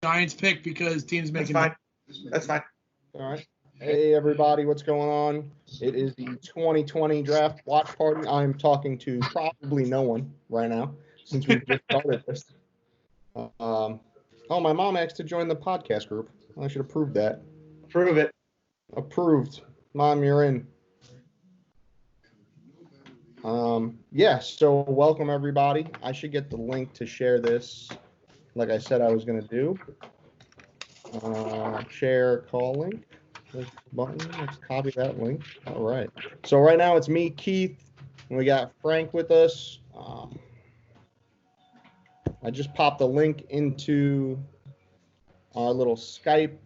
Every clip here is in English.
Giants pick because teams making. That's fine. All right. Hey, everybody. What's going on? It is the 2020 draft watch party. I'm talking to probably no one right now since we just started this. Oh, my mom asked to join the podcast group. I should approve that. Approve it. Approved. Mom, you're in. Yeah, so welcome everybody. I should get the link to share this like I said I was going to do. Share call link. Button. Let's copy that link. All right. So right now it's me, Keith, and we got Frank with us. I just popped the link into our little Skype,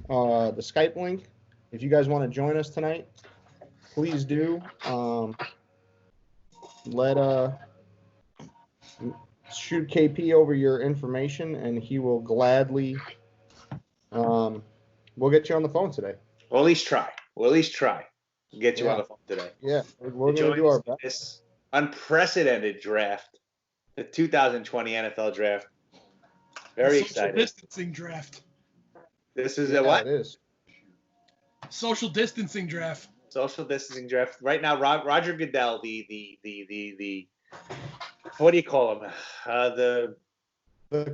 the Skype link. If you guys want to join us tonight, please do. Shoot KP over your information, and he will gladly. We'll get you on the phone today. We'll at least try. Get you on the phone today. Yeah, we're going to do our best. This unprecedented draft, the 2020 NFL draft. Very excited. Social distancing draft. This is a what? It is. Social distancing draft. Social distancing draft. Right now, Roger Goodell, the what do you call him? The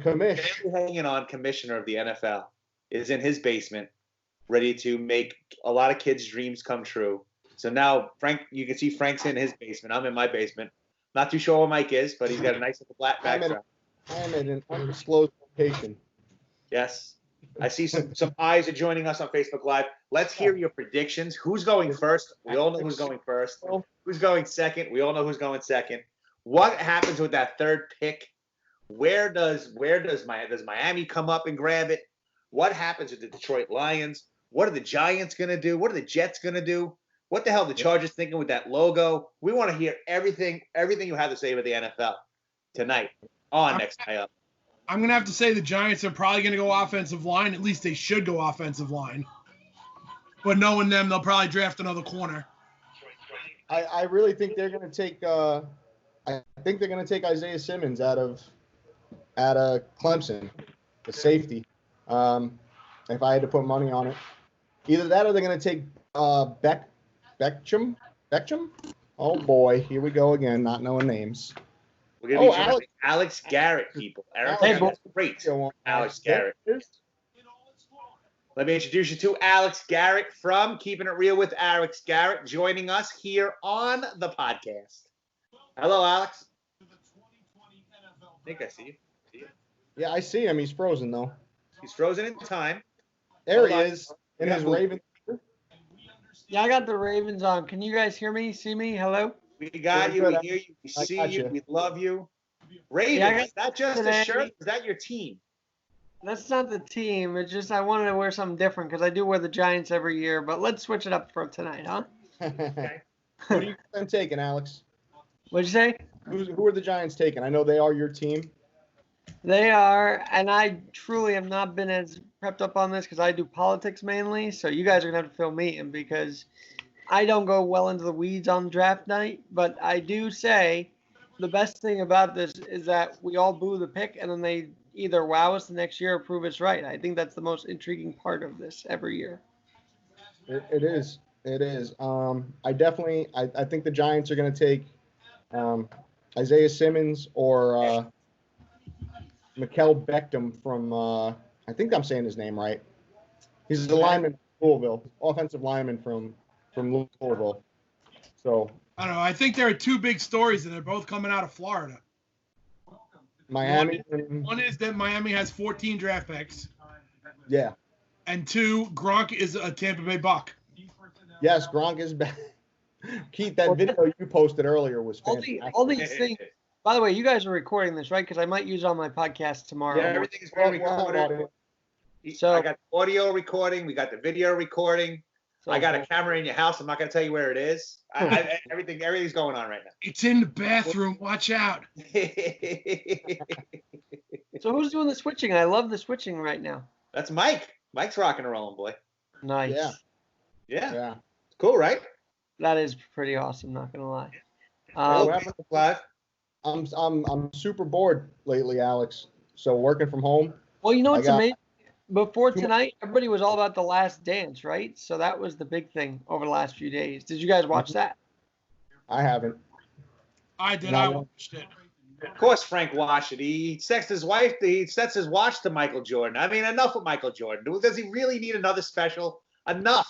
commissioner. Hanging on commissioner of the NFL is in his basement, ready to make a lot of kids' dreams come true. So now, Frank, you can see Frank's in his basement. I'm in my basement. Not too sure where Mike is, but he's got a nice little black background. I'm in an undisclosed location. Yes. I see some eyes are joining us on Facebook Live. Let's hear your predictions. Who's going first? We all know who's going first. Who's going second? We all know who's going second. What happens with that third pick? Where does Miami come up and grab it? What happens with the Detroit Lions? What are the Giants going to do? What are the Jets going to do? What the hell are the Chargers thinking with that logo? We want to hear everything you have to say about the NFL tonight on Next Guy Up. I'm going to have to say the Giants are probably going to go offensive line. At least they should go offensive line. But knowing them, they'll probably draft another corner. I really think they're going to take Isaiah Simmons out of Clemson, the safety. If I had to put money on it, either that or they're going to take Beckcham. Oh boy, here we go again, not knowing names. We're going to be Alex Garrett, people. Great. Alex Garrett. Let me introduce you to Alex Garrett from Keeping It Real with Alex Garrett, joining us here on the podcast. Hello, Alex. I think I see you. Yeah, I see him. He's frozen, though. He's frozen in time. There he is in his Ravens. Yeah, I got the Ravens on. Can you guys hear me? See me? Hello? We got you. We hear you. We see you. We love you. Ravens, is that just a shirt? Is that your team? That's not the team. It's just I wanted to wear something different because I do wear the Giants every year. But let's switch it up for tonight, huh? Okay. Who are you taking, Alex? What'd you say? Who are the Giants taking? I know they are your team. They are, and I truly have not been as prepped up on this because I do politics mainly. So you guys are going to have to fill me in because I don't go well into the weeds on draft night. But I do say the best thing about this is that we all boo the pick and then they either wow us the next year or prove us right. I think that's the most intriguing part of this every year. It is. I think the Giants are going to take Isaiah Simmons or Mikael Beckham from, I think I'm saying his name right. He's a lineman from Louisville, offensive lineman from Louisville. So I don't know. I think there are two big stories, and they're both coming out of Florida. Miami. One is that Miami has 14 draft picks. Yeah. And two, Gronk is a Tampa Bay Buck. Yes, Gronk is back. Keith, that video you posted earlier was fantastic. All these things. By the way, you guys are recording this, right? Because I might use it on my podcast tomorrow. Yeah, everything is being recorded. So I got the audio recording. We got the video recording. So I got a camera in your house. I'm not going to tell you where it is. Everything's going on right now. It's in the bathroom. Watch out. So who's doing the switching? I love the switching right now. That's Mike. Mike's rocking and rolling, boy. Nice. Yeah. Cool, right? That is pretty awesome. Not gonna lie. I'm super bored lately, Alex. So working from home. Well, you know what's amazing Before tonight, everybody was all about The Last Dance, right? So that was the big thing over the last few days. Did you guys watch that? I haven't. I did. No. I watched it. Of course, Frank watched it. He sets his wife. He sets his watch to Michael Jordan. I mean, enough with Michael Jordan. Does he really need another special? Enough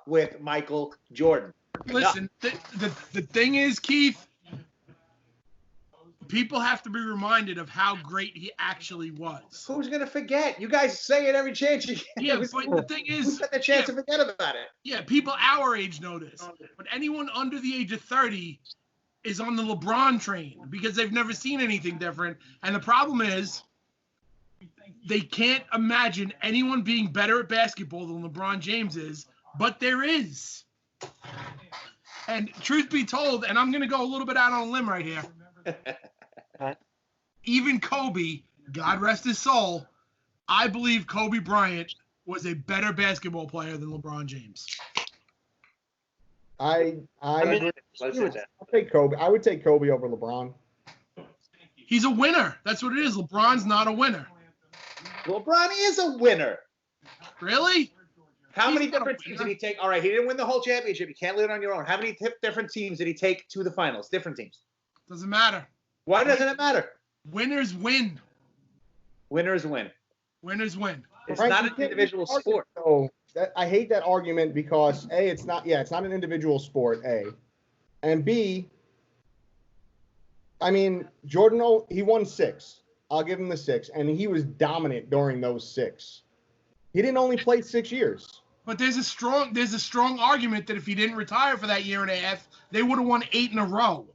with Michael Jordan. Listen, the thing is, Keith, people have to be reminded of how great he actually was. Who's gonna forget? You guys say it every chance you get. Yeah, but the thing is, who's got the chance to forget about it? Yeah, people our age know this, but anyone under the age of 30 is on the LeBron train because they've never seen anything different. And the problem is, they can't imagine anyone being better at basketball than LeBron James is, but there is. And truth be told, and I'm going to go a little bit out on a limb right here, even Kobe, God rest his soul, I believe Kobe Bryant was a better basketball player than LeBron James. I Let's say that. I'll take Kobe. I would take Kobe over LeBron. He's a winner. That's what it is. LeBron's not a winner. LeBron is a winner. Really? How He's many not a different teams did winner. he take? All right, he didn't win the whole championship. You can't live on your own. How many different teams did he take to the finals? Different teams. Doesn't matter. Why doesn't it matter? Winners win. Winners win. Winners win. It's Frank, not you an can't individual argue, sport. though. I hate that argument because A, it's not an individual sport, A. And B, I mean, Jordan, he won 6. I'll give him the 6. And he was dominant during those 6. He didn't only play 6 years. But there's a strong argument that if he didn't retire for that year and a half, they would have won 8 in a row.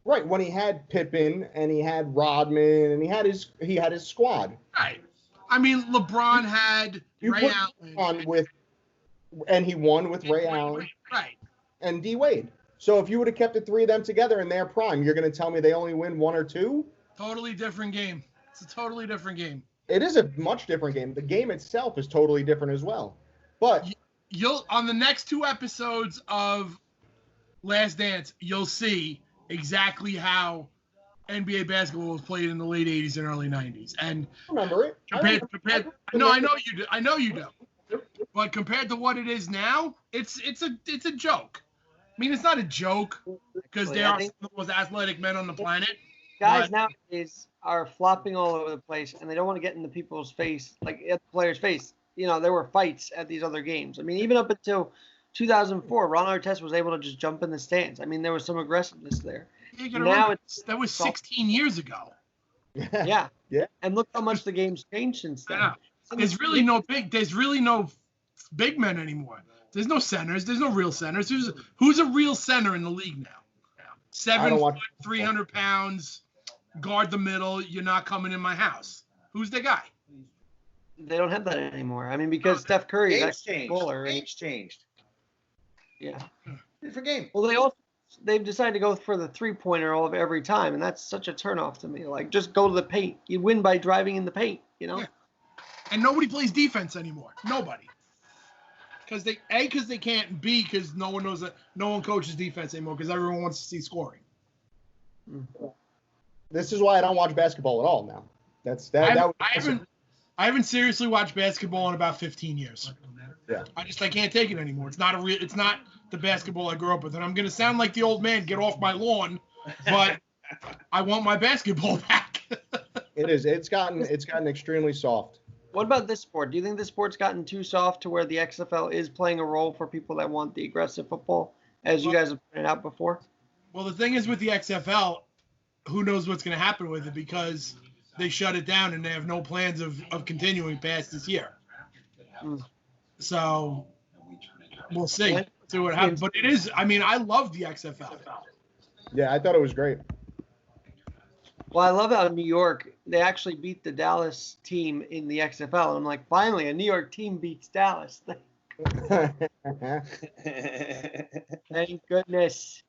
Right, when he had Pippen and he had Rodman and he had his squad. Right. I mean, LeBron had You Ray put Allen. on and he won with Ray Allen Right. and D Wade. So if you would have kept the 3 of them together in their prime, you're going to tell me they only win 1 or 2? Totally different game. It's a totally different game. It is a much different game. The game itself is totally different as well. But You'll on the next 2 episodes of Last Dance, you'll see exactly how NBA basketball was played in the late 80s and early 90s. And remember it. compared no, I know you do. I know you do. But compared to what it is now, it's a joke. I mean, it's not a joke because there are some of the most athletic men on the planet. Guys But- nowadays are flopping all over the place, and they don't want to get into people's face, like at the player's face. You know, there were fights at these other games. I mean, even up until 2004, Ron Artest was able to just jump in the stands. I mean, there was some aggressiveness there. You gotta Now remember, that was 16 years ago. Yeah. Yeah. And look how much the game's changed since then. Yeah. There's really no big men anymore. There's no centers. There's no real centers. Who's a real center in the league now? 7 foot, 300 pounds, guard the middle. You're not coming in my house. Who's the guy? They don't have that anymore. I mean, because Steph Curry is Game's actually a changed. bowler. And, Game's changed. yeah. Different game. Well, they've decided to go for the 3-pointer all of every time, and that's such a turnoff to me. Like, just go to the paint. You win by driving in the paint, you know? Yeah. And nobody plays defense anymore. Nobody. Because they can't, and B, because no one knows that no one coaches defense anymore because everyone wants to see scoring. This is why I don't watch basketball at all now. I haven't seriously watched basketball in about 15 years. Yeah. I can't take it anymore. It's not the basketball I grew up with. And I'm gonna sound like the old man, get off my lawn, but I want my basketball back. It is. It's gotten extremely soft. What about this sport? Do you think this sport's gotten too soft to where the XFL is playing a role for people that want the aggressive football, as you guys have pointed out before? Well, the thing is with the XFL, who knows what's going to happen with it because they shut it down and they have no plans of continuing past this year. So we'll see what happens. But it is, I mean, I love the XFL. Yeah, I thought it was great. Well, I love how New York, they actually beat the Dallas team in the XFL. And I'm like, finally, a New York team beats Dallas. Thank goodness.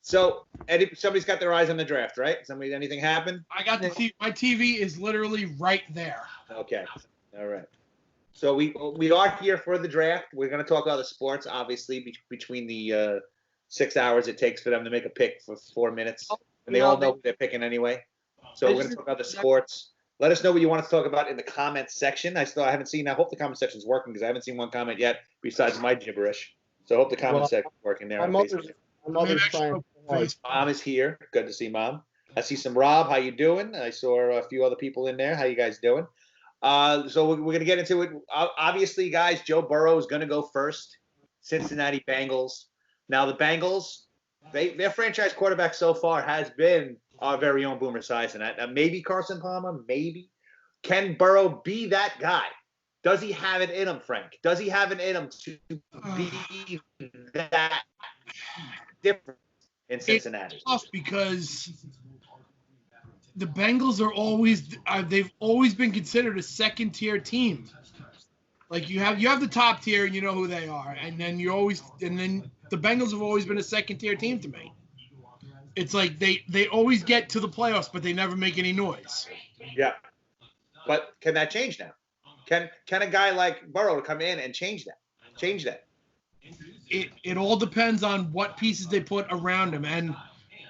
So, Eddie, somebody's got their eyes on the draft, right? Anything happen? I got my TV is literally right there. Okay. All right. So we are here for the draft. We're going to talk about the sports, obviously, between the 6 hours it takes for them to make a pick for 4 minutes. And they all know who they're picking anyway. So we're going to talk about the sports. Let us know what you want to talk about in the comments section. I haven't seen. I hope the comment section's working because I haven't seen one comment yet besides my gibberish. So I hope the comment section's working there. My On mother's trying. Mom is here. Good to see Mom. I see some Rob. How you doing? I saw a few other people in there. How you guys doing? So we're going to get into it. Obviously, guys, Joe Burrow is going to go first. Cincinnati Bengals. Now the Bengals, their franchise quarterback so far has been our very own Boomer Esiason. Maybe Carson Palmer, maybe. Can Burrow be that guy? Does he have it in him, Frank? Does he have it in him to be that different in Cincinnati? It's tough because the Bengals are they've always been considered a second-tier team. Like you have the top tier and you know who they are, and then the Bengals have always been a second-tier team to me. It's like they always get to the playoffs, but they never make any noise. Yeah. But can that change now? Can a guy like Burrow come in and change that? It all depends on what pieces they put around him. And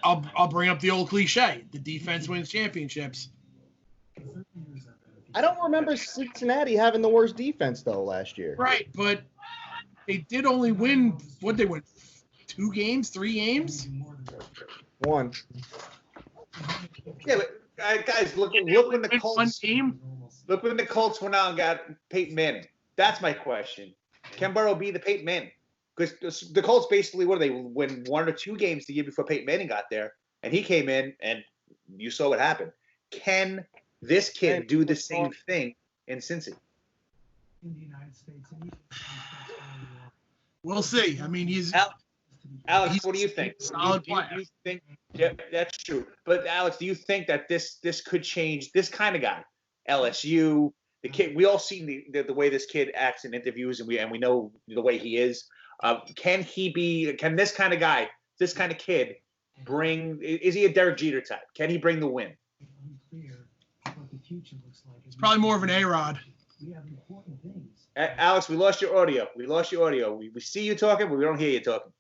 I'll bring up the old cliche: the defense wins championships. I don't remember Cincinnati having the worst defense though last year. Right, but they did only win. What they win? 2 games, 3 games. 1. Yeah, but guys, look when the Colts. One team. Look when the Colts went out and got Peyton Manning. That's my question. Can Burrow be the Peyton Manning? Because the Colts basically, what do they win 1 or 2 games the year before Peyton Manning got there, and he came in and you saw what happened. Can this kid do the same thing in Cincy? We'll see. I mean, Alex, what do you think? Solid player. Do you think? Yeah, that's true. But Alex, do you think that this could change? This kind of guy, LSU, the kid. We all seen the way this kid acts in interviews, and we know the way he is. Can this kind of guy, this kind of kid, bring? Is he a Derek Jeter type? Can he bring the win? It's probably more of an A-Rod. Alex, we lost your audio. We see you talking, but we don't hear you talking.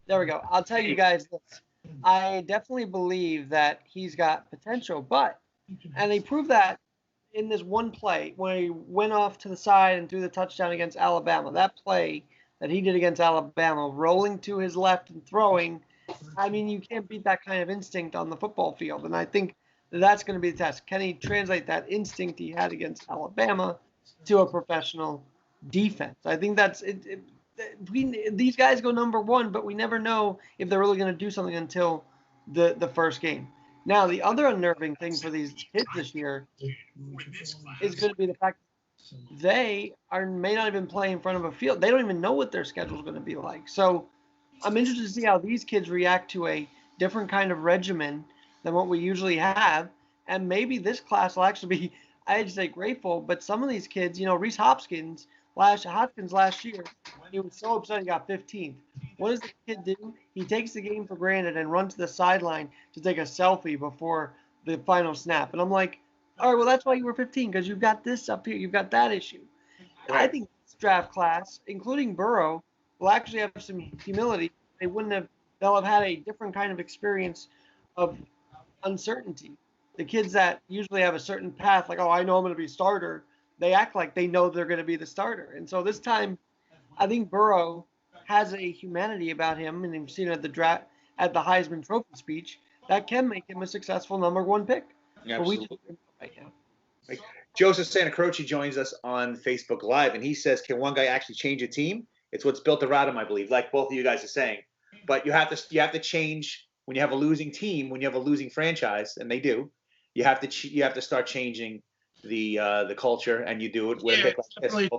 There we go. I'll tell you guys this. I definitely believe that he's got potential, and they proved that in this one play when he went off to the side and threw the touchdown against Alabama. That play that he did against Alabama, rolling to his left and throwing, I mean, you can't beat that kind of instinct on the football field. And I think that's going to be the test. Can he translate that instinct he had against Alabama to a professional defense? I think that's it. These guys go number 1, but we never know if they're really going to do something until the first game. Now, the other unnerving thing for these kids this year is going to be the fact they may not even play in front of a field. They don't even know what their schedule is going to be like. So I'm interested to see how these kids react to a different kind of regimen than what we usually have. And maybe this class will actually be, I'd say, grateful. But some of these kids, Reese Hopkins last year, he was so upset he got 15th. What does the kid do? He takes the game for granted and runs to the sideline to take a selfie before the final snap. And I'm like, all right, well, that's why you were 15, because you've got this up here. You've got that issue. I think this draft class, including Burrow, will actually have some humility. They'll have had a different kind of experience of uncertainty. The kids that usually have a certain path, like, oh, I know I'm going to be a starter, they act like they know they're going to be the starter. And so this time, I think Burrow has a humanity about him, and you've seen it at the Heisman Trophy speech, that can make him a successful number 1 pick. Absolutely. Right now. Joseph Santa Croce joins us on Facebook Live, and he says, can one guy actually change a team? It's what's built around him, I believe, like both of you guys are saying. But you have to change when you have a losing team, when you have a losing franchise, and they do. You have to start changing the culture, and you do it with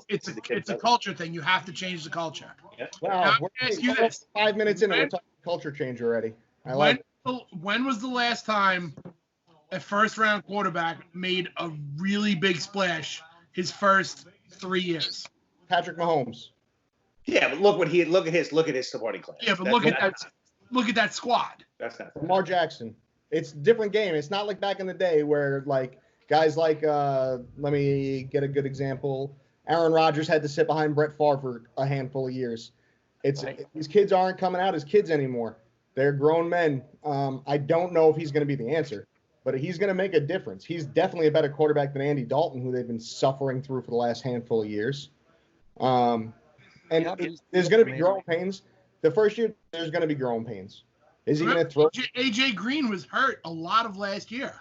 it's a culture thing. You have to change the culture. Yeah. Wow, we're ask you this. 5 minutes in, and we're talking culture change already. When was the last time a first-round quarterback made a really big splash his first 3 years? Patrick Mahomes. Yeah, but look at his supporting class. Yeah, but look at that squad. That's not Lamar Jackson. It's a different game. It's not like back in the day where guys like let me get a good example. Aaron Rodgers had to sit behind Brett Favre for a handful of years. These kids aren't coming out as kids anymore. They're grown men. I don't know if he's going to be the answer. but he's going to make a difference. He's definitely a better quarterback than Andy Dalton, who they've been suffering through for the last handful of years. And there's going to be growing pains. The first year, there's going to be growing pains. Is he going to throw? AJ Green was hurt a lot of last year.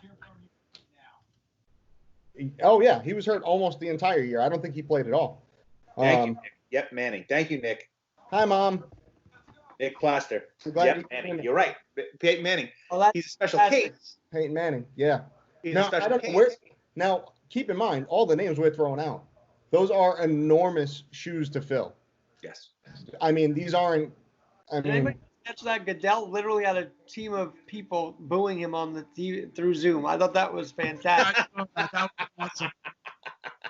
Oh, yeah. He was hurt almost the entire year. I don't think he played at all. Thank you, Nick. Yep, Manning. Thank you, Nick. Hi, Mom. Nick Plaster. Yep, Manning. You're right. Peyton Manning. Well, he's a special case. Peyton Manning, yeah. He's now, a special case. Now, keep in mind, all the names we're throwing out, those are enormous shoes to fill. Yes. I mean, these aren't. Did anybody catch that? Goodell literally had a team of people booing him on the TV through Zoom. I thought that was fantastic. That was awesome.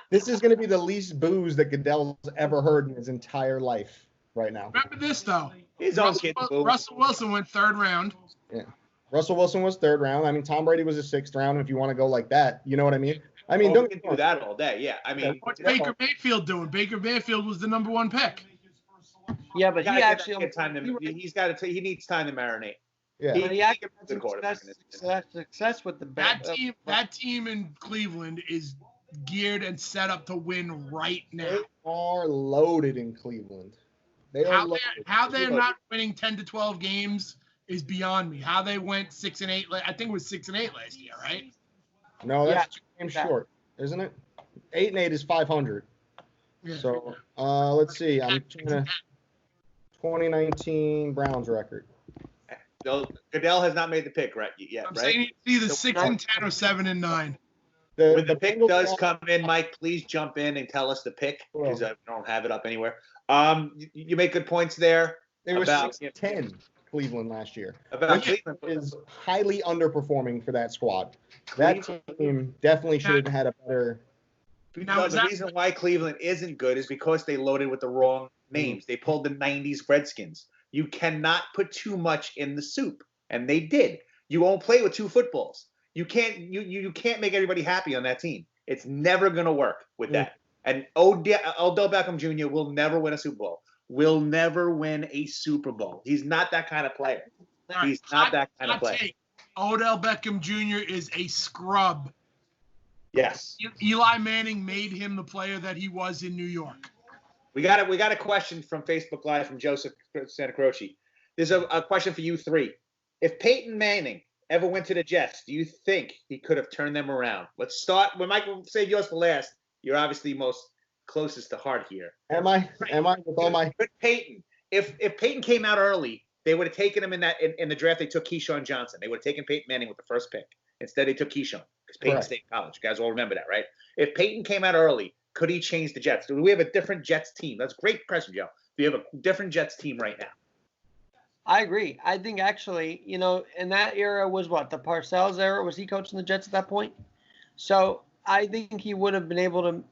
This is going to be the least boos that Goodell's ever heard in his entire life right now. Remember this, though. Russell Wilson went 3rd round. Yeah. Russell Wilson was 3rd round. I mean, Tom Brady was a 6th round, if you want to go like that. You know what I mean? I mean, we can do that all day. Yeah. I mean, what's Baker Mayfield doing? Baker Mayfield was the number 1 pick. Yeah, but he actually he needs time to marinate. Yeah. He actually had success with the that team in Cleveland is geared and set up to win right now. They are loaded in Cleveland. How they're not winning 10 to 12 games is beyond me. How they went 6-8, I think it was 6-8 last year, right? No, that's 2 games short, isn't it? 8-8 is 500. Yeah. So let's see. I'm trying to 2019 Browns record. Goodell has not made the pick yet, I'm right? saying it's either 6-10 or 7-9. When the pick does come in, Mike, please jump in and tell us the pick because I don't have it up anywhere. You make good points there. They were 6-10 Cleveland last year. Cleveland is highly underperforming for that squad. That team definitely should have had a better. Because the reason why Cleveland isn't good is because they loaded with the wrong names. They pulled the 90s Redskins. You cannot put too much in the soup, and they did. You won't play with 2 footballs. You can't make everybody happy on that team. It's never going to work with that. And Odell Beckham Jr. will never win a Super Bowl. Will never win a Super Bowl. He's not that kind of player. He's not that kind of player. Odell Beckham Jr. is a scrub. Yes. Eli Manning made him the player that he was in New York. We got a question from Facebook Live from Joseph Santa Croce. There's a question for you 3. If Peyton Manning ever went to the Jets, do you think he could have turned them around? Let's start. We might save yours for last. You're obviously most closest to heart here. Am I with all my? But Peyton, if Peyton came out early, they would have taken him in the draft. They took Keyshawn Johnson. They would have taken Peyton Manning with the 1st pick. Instead, they took Keyshawn because Peyton stayed in college. You guys all remember that, right? If Peyton came out early, could he change the Jets? Do we have a different Jets team? That's a great question, Joe. Do you have a different Jets team right now? I agree. I think actually, in that era was what? The Parcells era? Was he coaching the Jets at that point? So I think he would have been able to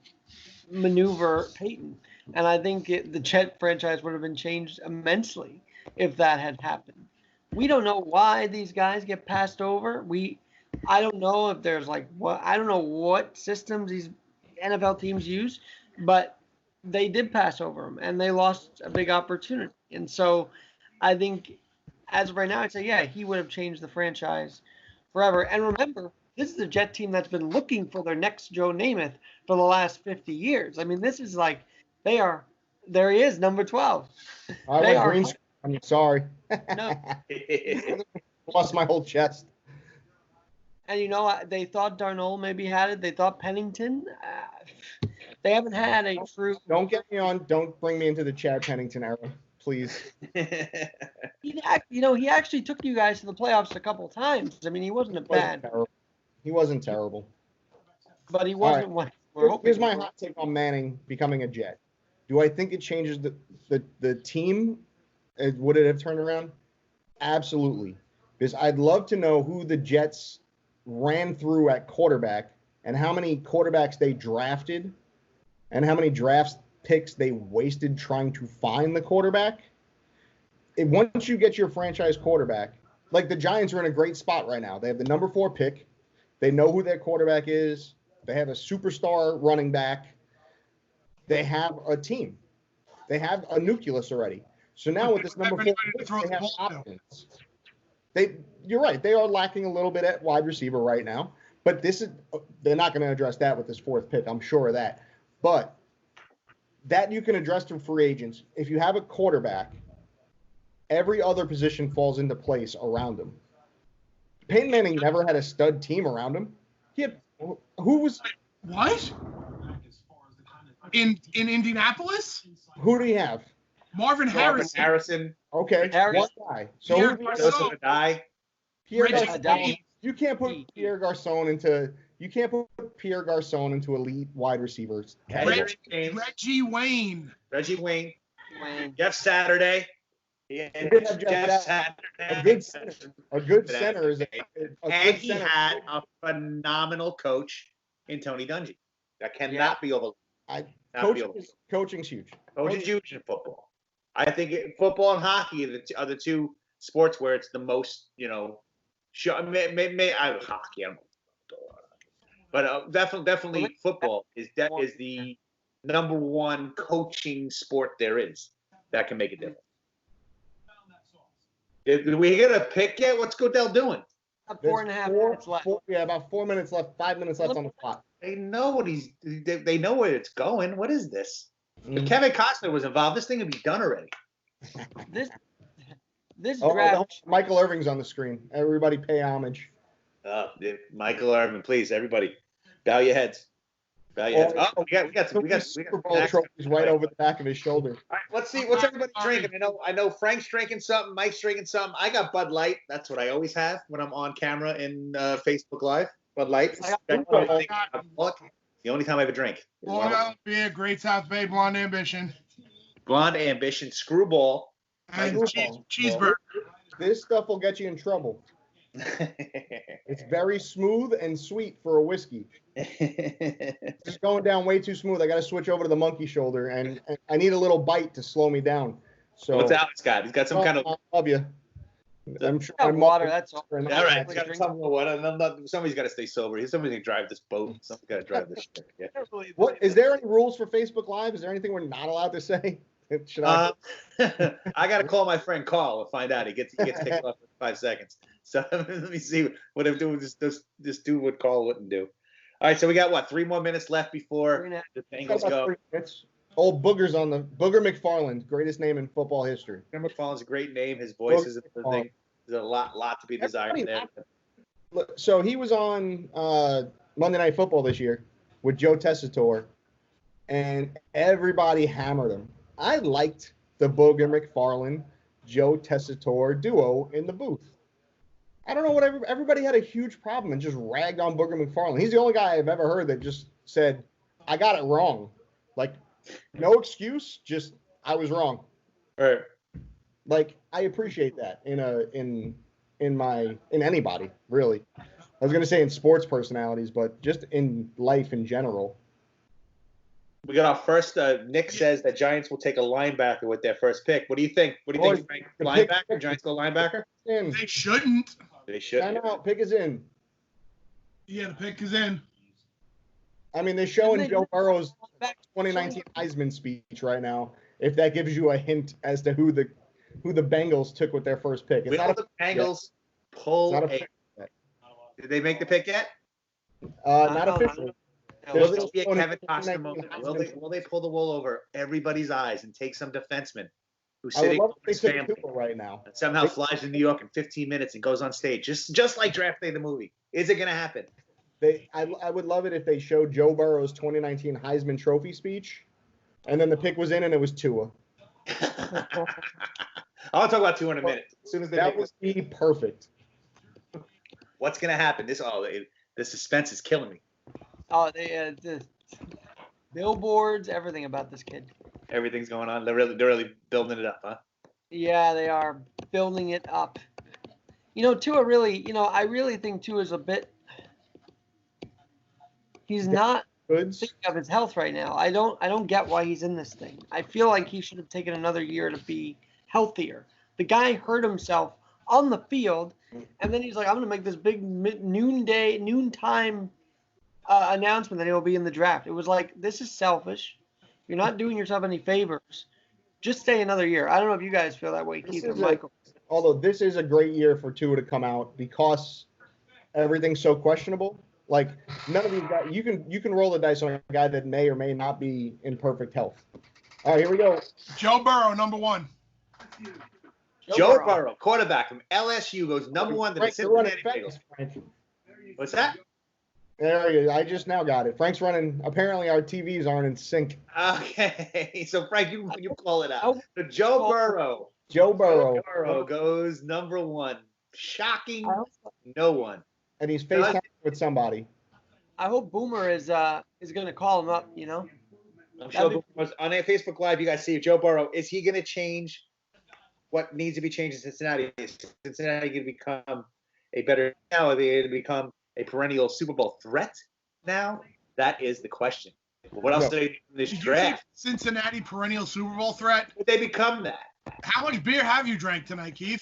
maneuver Peyton. And I think the Jet franchise would have been changed immensely if that had happened. We don't know why these guys get passed over. I don't know if there's I don't know what systems these NFL teams use, but they did pass over them and they lost a big opportunity. And so I think as of right now, I'd say, yeah, he would have changed the franchise forever. And remember, this is a Jet team that's been looking for their next Joe Namath for the last 50 years. I mean, this is there he is, number 12. I'm sorry. No. Lost my whole chest. And they thought Darnold maybe had it. They thought Pennington. They haven't had a true. Don't get me on. Don't bring me into the Chad Pennington era, please. He actually took you guys to the playoffs a couple times. I mean, he wasn't bad. He wasn't terrible. But he wasn't what we're hoping. Here's my hot take on Manning becoming a Jet. Do I think it changes the team? Would it have turned around? Absolutely. Because I'd love to know who the Jets ran through at quarterback and how many quarterbacks they drafted and how many draft picks they wasted trying to find the quarterback. Once you get your franchise quarterback, like the Giants are in a great spot right now. They have the number 4 pick. They know who their quarterback is. They have a superstar running back. They have a team. They have a nucleus already. So now with this number 4 pick, they have options. You're right. They are lacking a little bit at wide receiver right now. But they're not going to address that with this 4th pick. I'm sure of that. But that you can address through free agents. If you have a quarterback, every other position falls into place around him. Peyton Manning never had a stud team around him. Who was what? In Indianapolis? Who do you have? Marvin Harrison. Okay, Harris. one guy. So Pierre who Garçon. Pierre Reggie Garçon. Wayne. You can't put Pierre Garçon into elite wide receivers. Reggie Wayne. Reggie Wayne. Wayne. Jeff Saturday. He did have Jeff Saturday. A good center is and he had a phenomenal coach in Tony Dungy. That cannot be overlooked. Coaching's huge. Coaching's huge in football. I think football and hockey are the two sports where it's the most, hockey. I don't know, but definitely football is the number one coaching sport there is that can make a difference. Did we get a pick yet? What's Goodell doing? About 4.5 minutes left. About 4 minutes left. 5 minutes left on the clock. They know what they know where it's going. What is this? If Kevin Costner was involved, this thing would be done already. This draft. Michael Irving's on the screen. Everybody pay homage. Michael Irving, please, everybody, bow your heads. Bow your heads. Oh, we got Super Bowl trophies right over the back of his shoulder. All right, let's see. What's everybody drinking? I know Frank's drinking something. Mike's drinking something. I got Bud Light. That's what I always have when I'm on camera in Facebook Live. Bud Light. The only time I have a drink. Long Island beer, Great South Bay Blonde Ambition. Blonde Ambition, Screwball. And cheeseburger. This stuff will get you in trouble. It's very smooth and sweet for a whiskey. It's going down way too smooth. I got to switch over to the monkey shoulder, and I need a little bite to slow me down. So what's Alex got? He's got some kind of. I love you. I'm sure. Water. That's all. All right. He's got some water. Somebody's got to stay sober. Somebody's gonna drive this boat. Somebody's got to drive this ship. Yeah. What is there any rules for Facebook Live? Is there anything we're not allowed to say? Should I? I got to call my friend Carl and find out. He gets kicked off in 5 seconds. So let me see what I'm doing. Just do what Carl wouldn't do. All right, so we got 3 more minutes left before the Bengals go. Old Booger's on the Booger McFarland, greatest name in football history. Booger McFarland's a great name. His voice is a thing. There's a lot to be desired there. Look, so he was on Monday Night Football this year with Joe Tessitore, and everybody hammered him. I liked the Booger McFarland, Joe Tessitore duo in the booth. I don't know what everybody had a huge problem and just ragged on Booger McFarland. He's the only guy I've ever heard that just said, I got it wrong. Like, no excuse, just I was wrong. Right. Like, I appreciate that in anybody, really. I was gonna say in sports personalities, but just in life in general. We got our first. Nick says that Giants will take a linebacker with their first pick. What do you think? What do you think, Frank? Linebacker? Giants go linebacker? They shouldn't. They should. I know. Pick is in. Yeah, the pick is in. I mean, they're showing Joe Burrow's 2019 Heisman speech right now. If that gives you a hint as to who the Bengals took with their first pick. Will the Bengals pull a pick? Did they make the pick yet? Not officially. Will this be a Kevin Costner moment? Will they pull the wool over everybody's eyes and take some defenseman who's sitting with his family right now and somehow flies to New York in 15 minutes and goes on stage, just like Draft Day the movie? Is it going to happen? I would love it if they showed Joe Burrow's 2019 Heisman Trophy speech, and then the pick was in and it was Tua. I'll talk about Tua in a minute. As soon as that would be perfect. What's going to happen? The suspense is killing me. Oh, the billboards, everything about this kid. Everything's going on. They're really building it up, huh? Yeah, they are building it up. Tua really, I really think Tua's a bit. He's not thinking of his health right now. I don't get why he's in this thing. I feel like he should have taken another year to be healthier. The guy hurt himself on the field, and then he's like, I'm going to make this big noontime announcement that he'll be in the draft. It was like, this is selfish. You're not doing yourself any favors. Just stay another year. I don't know if you guys feel that way, Keith or Michael. although this is a great year for Tua to come out because everything's so questionable. Like none of these guys, you can roll the dice on a guy that may or may not be in perfect health. All right, here we go. Joe Burrow, number 1. Joe Burrow, quarterback from LSU, goes number 1 to the Cincinnati Bengals. What's that? There you go. I just now got it. Frank's running. Apparently, our TVs aren't in sync. Okay, so Frank, you call it out. So Joe Burrow. Joe Burrow. Joe Burrow goes number 1. Shocking no one. And he's FaceTiming with somebody. I hope Boomer is going to call him up, you know? I'm sure Boomer was on a Facebook Live, you guys see Joe Burrow. Is he going to change what needs to be changed in Cincinnati? Is Cincinnati going to become a better now? Are they going to become a perennial Super Bowl threat now? That is the question. What else do they do in this draft? Cincinnati perennial Super Bowl threat? Would they become that? How much beer have you drank tonight, Keith?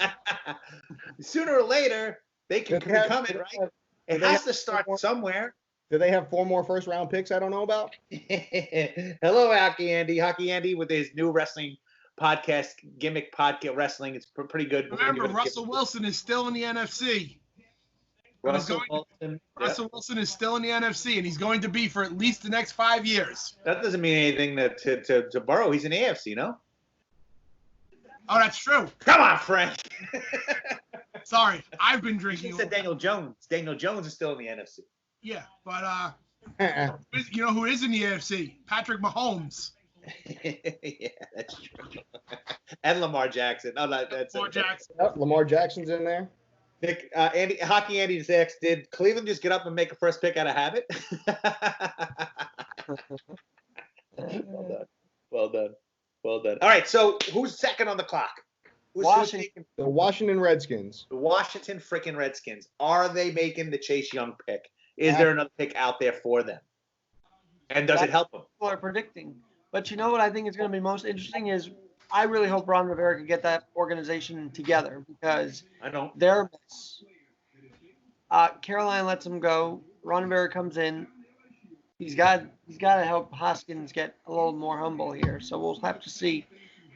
Sooner or later, they can become it, right? It has to start somewhere. Do they have 4 more first-round picks I don't know about? Hello, Hockey Andy with his new wrestling podcast, Gimmick Podcast Wrestling. It's pretty good. Remember, Russell Wilson is still in the NFC. Russell Wilson is still in the NFC, and he's going to be for at least the next 5 years. That doesn't mean anything to Burrow. He's in the AFC, no? Oh, that's true. Come on, Frank. Sorry, I've been drinking. You said Daniel Jones. Daniel Jones is still in the NFC. Yeah, but you know who is in the AFC? Patrick Mahomes. Yeah, that's true. And Lamar Jackson. Oh, that's Lamar Jackson. Yep, Lamar Jackson's in there. Nick, Hockey Andy just asked, did Cleveland just get up and make a first pick out of habit? Well done. All right, so who's second on the clock? Washington. The Washington Redskins. The Washington freaking Redskins. Are they making the Chase Young pick? Is there another pick out there for them? And does it help them? People are predicting. But you know what I think is going to be most interesting is I really hope Ron Rivera can get that organization together because they're a mess. Carolina lets him go. Ron Rivera comes in. He's got to help Hoskins get a little more humble here. So we'll have to see.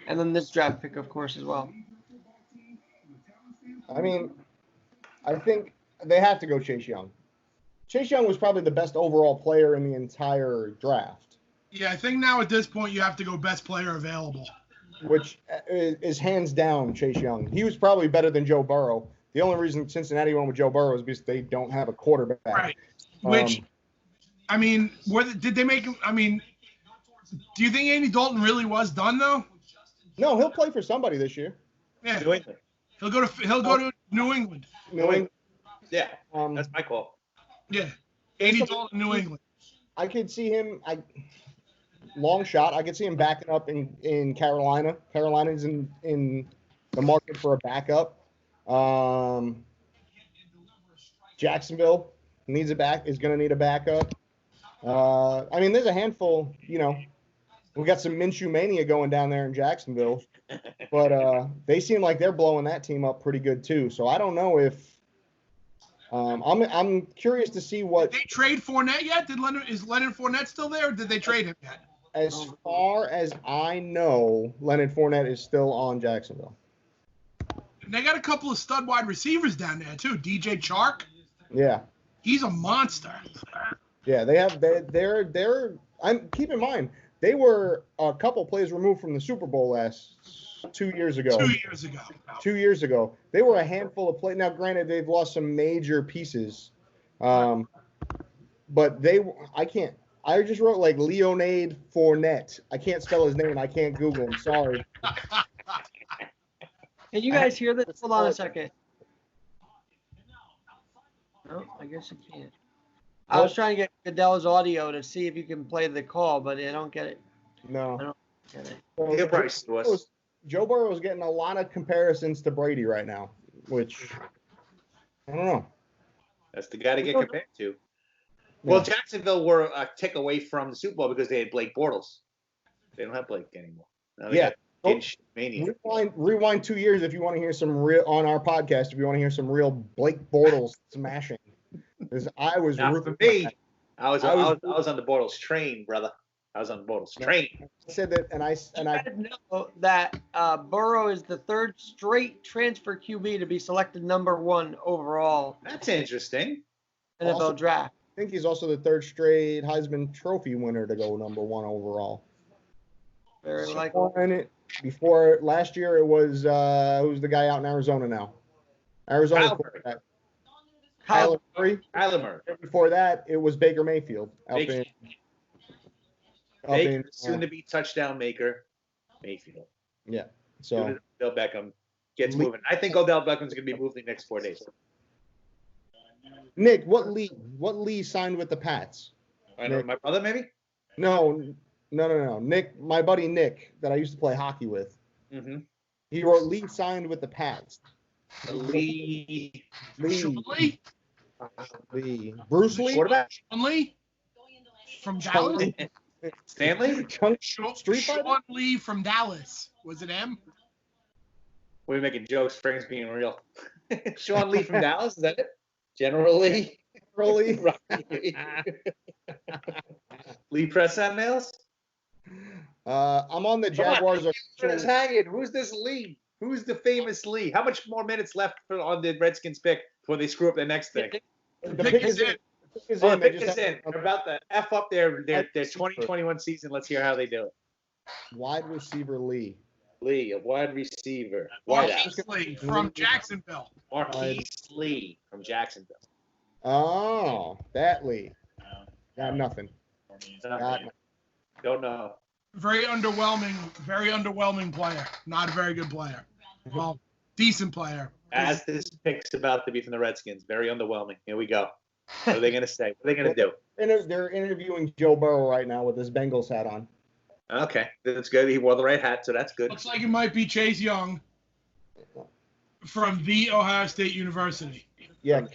And then this draft pick, of course, as well. I mean, I think they have to go Chase Young. Chase Young was probably the best overall player in the entire draft. Yeah, I think now at this point you have to go best player available. Which is hands down Chase Young. He was probably better than Joe Burrow. The only reason Cincinnati went with Joe Burrow is because they don't have a quarterback. Right. Which, I mean, did they make him? I mean, do you think Andy Dalton really was done though? No, he'll play for somebody this year. Yeah. New England. He'll go to New England. New England. Yeah. That's my call. Yeah. Andy Dalton, New England. I could see him. Long shot. I could see him backing up in Carolina. Carolina's in the market for a backup. Jacksonville is going to need a backup. I mean, there's a handful. You know, we got some Minshew mania going down there in Jacksonville, but they seem like they're blowing that team up pretty good too. So I don't know if. I'm curious to see what. Did they trade Fournette yet? Is Leonard Fournette still there? Or did they trade him yet? As far as I know, Leonard Fournette is still on Jacksonville. And they got a couple of stud wide receivers down there too. DJ Chark. Yeah. He's a monster. Yeah, they have. They're. Keep in mind they were a couple plays removed from the Super Bowl 2 years ago. 2 years ago. 2 years ago, they were a handful of plays. Now, granted, they've lost some major pieces, but I can't. I just wrote like Leonard Fournette. I can't spell his name. I can't Google him. Sorry. Can you guys hear this? Hold on a second. No, I guess you can't. I was trying to get Goodell's audio to see if you can play the call, but I don't get it. No. I don't get it. Well, Joe Burrow is getting a lot of comparisons to Brady right now, which I don't know. That's the guy to get compared to. Well, Jacksonville were a tick away from the Super Bowl because they had Blake Bortles. They don't have Blake anymore. Rewind 2 years if you want to hear some real on our podcast. If you want to hear some real Blake Bortles smashing, because I was not for me. I was on the Bortles train, brother. I was on Bortles' train. I said that, and I You guys know that Burrow is the third straight transfer QB to be selected #1 overall That's interesting. NFL Also- draft. think he's also the third straight Heisman Trophy winner to go #1 overall. Very So likely. won it before last year, it was who's the guy out in Arizona now? Arizona Kyler quarterback. Kyle, Kyler Murray. Kyler Murray. Before that, it was Baker Mayfield Baker, soon to be touchdown maker, Mayfield. yeah. Soon So as Odell Beckham gets moving. I think Odell Beckham's going to be moved in the next 4 days. Nick, what Lee signed with the Pats? I know, my brother, maybe? No. Nick, my buddy Nick, that I used to play hockey with. Mm-hmm. He wrote Lee signed with the Pats. Lee. Sean Lee? Bruce Lee. Quarterback? Sean Lee? From Dallas? Stanley? Street Fighter? Sean Lee from Dallas. Was it him? We're making jokes. Frank's being real. Sean Lee from Dallas, is that it? General Lee? Lee. Lee press on nails? I'm on the Come on, Jaguars. Just hanging. Who's this Lee? Who's the famous Lee? How much more minutes left on the Redskins pick before they screw up the next thing? The pick is in. Oh, the pick is in. They're about to F up their 2021 season. Let's hear how they do it. Wide receiver Lee. Lee, a wide receiver. Wide Marquise Lee from Jacksonville. Marquise Lee from Jacksonville. Oh, that Lee. Got nothing. Don't know. Very underwhelming player. Not a very good player. Well, decent player. As this pick's about to be from the Redskins, very underwhelming. Here we go. What are they going to say? What are they going to do? They're interviewing Joe Burrow right now with his Bengals hat on. Okay, that's good. He wore the right hat, so that's good. Looks like it might be Chase Young from the Ohio State University. Yeah,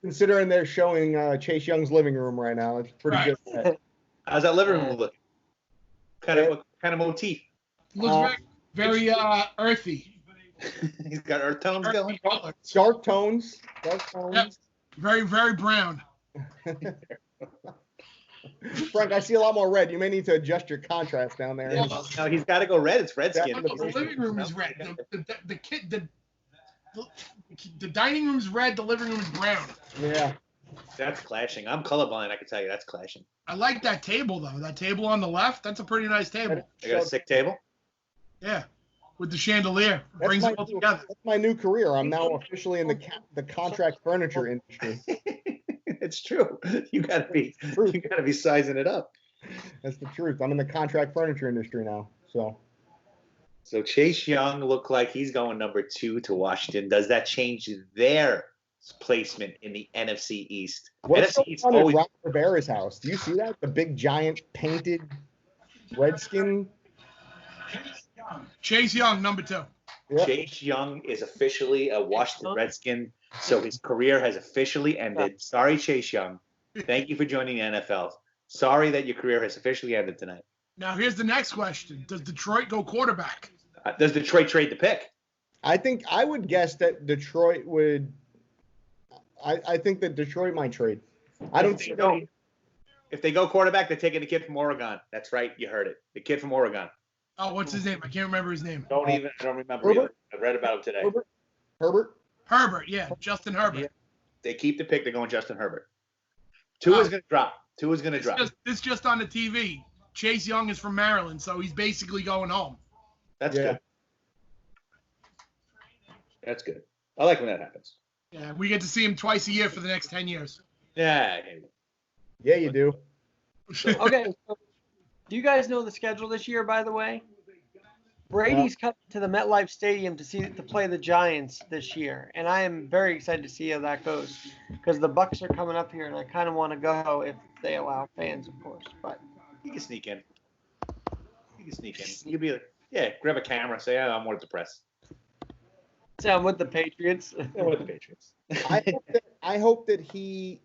considering they're showing Chase Young's living room right now, it's pretty good. How's that living room look? What kind of motif? Looks very earthy. He's got earth tones going. Dark tones. Yep. Very, very brown. Frank, I see a lot more red. You may need to adjust your contrast down there. No, he's got to go red. It's Redskin. The living room is red. The dining room's red. The living room is brown. Yeah. That's clashing. I'm colorblind. I can tell you that's clashing. I like that table though. That table on the left. That's a pretty nice table. They got a sick table. Yeah, with the chandelier. Brings it all together. That's my new career. I'm now officially in the contract furniture industry. It's true. You gotta be sizing it up. That's the truth. I'm in the contract furniture industry now. So Chase Young looked like he's going #2 to Washington. Does that change their placement in the NFC East? What's NFC East going on always. at Ron Rivera's house? Do you see that? The big giant painted Redskin. Chase Young, #2. Yep. Chase Young is officially a Washington Redskin, so his career has officially ended. Sorry, Chase Young. Thank you for joining the NFL. Sorry that your career has officially ended tonight. Now here's the next question: does Detroit go quarterback? Does Detroit trade the pick? I would guess that Detroit would. I think that Detroit might trade. I don't see no. If they go quarterback, they're taking the kid from Oregon. That's right, you heard it. The kid from Oregon. Oh, what's his name? I can't remember his name. I don't remember Herbert? either. I read about him today. Herbert. Yeah, Justin Herbert. Yeah. They keep the pick. They're going Justin Herbert. Tua's going to drop. This just on the TV. Chase Young is from Maryland, so he's basically going home. That's good. That's good. I like when that happens. Yeah, we get to see him twice a year for the next 10 years. Yeah. Yeah, you do. Okay. So, do you guys know the schedule this year, by the way? Brady's coming to the MetLife Stadium to play the Giants this year, and I am very excited to see how that goes because the Bucks are coming up here, and I kind of want to go if they allow fans, of course. But you can sneak in. You can be like, grab a camera, say, I'm with the press. say I'm with the Patriots. I'm with the Patriots. I hope that he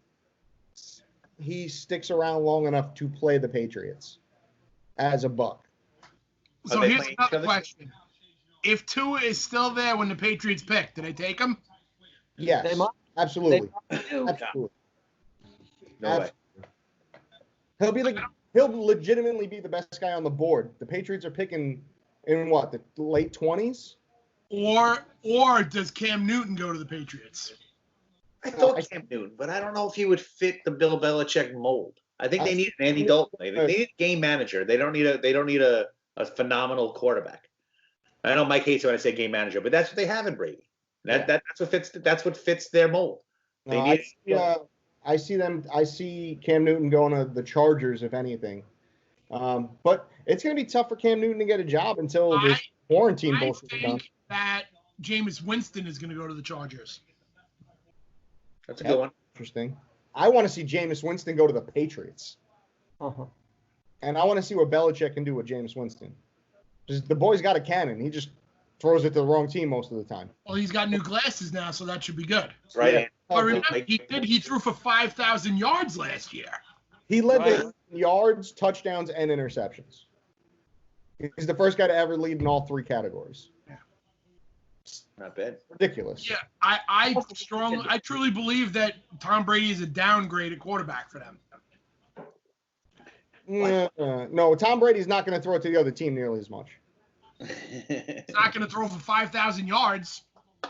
sticks around long enough to play the Patriots as a Buck. So here's another question. If Tua is still there when the Patriots pick, do they take him? Yes, absolutely. Absolutely. No way. he'll legitimately be the best guy on the board. The Patriots are picking in what, the late 20s? Or does Cam Newton go to the Patriots? I thought Cam Newton, but I don't know if he would fit the Bill Belichick mold. I think they need an Andy Dalton. They need a game manager. They don't need a phenomenal quarterback. I know Mike hates it when I say game manager, but that's what they have in Brady. That's what fits their mold. I see Cam Newton going to the Chargers, if anything. But it's going to be tough for Cam Newton to get a job until this quarantine bullshit is done. I think that Jameis Winston is going to go to the Chargers. That's a good one. Interesting. I want to see Jameis Winston go to the Patriots. Uh-huh. And I want to see what Belichick can do with Jameis Winston. Just, the boy's got a cannon. He just throws it to the wrong team most of the time. Well, he's got new glasses now, so that should be good. That's right. Yeah. But remember, he threw for 5,000 yards last year. He led the yards, touchdowns, and interceptions. He's the first guy to ever lead in all three categories. Yeah. Not bad. Ridiculous. Yeah, I truly believe that Tom Brady is a downgrade at quarterback for them. No, Tom Brady's not going to throw it to the other team nearly as much. He's not going to throw for 5,000 yards.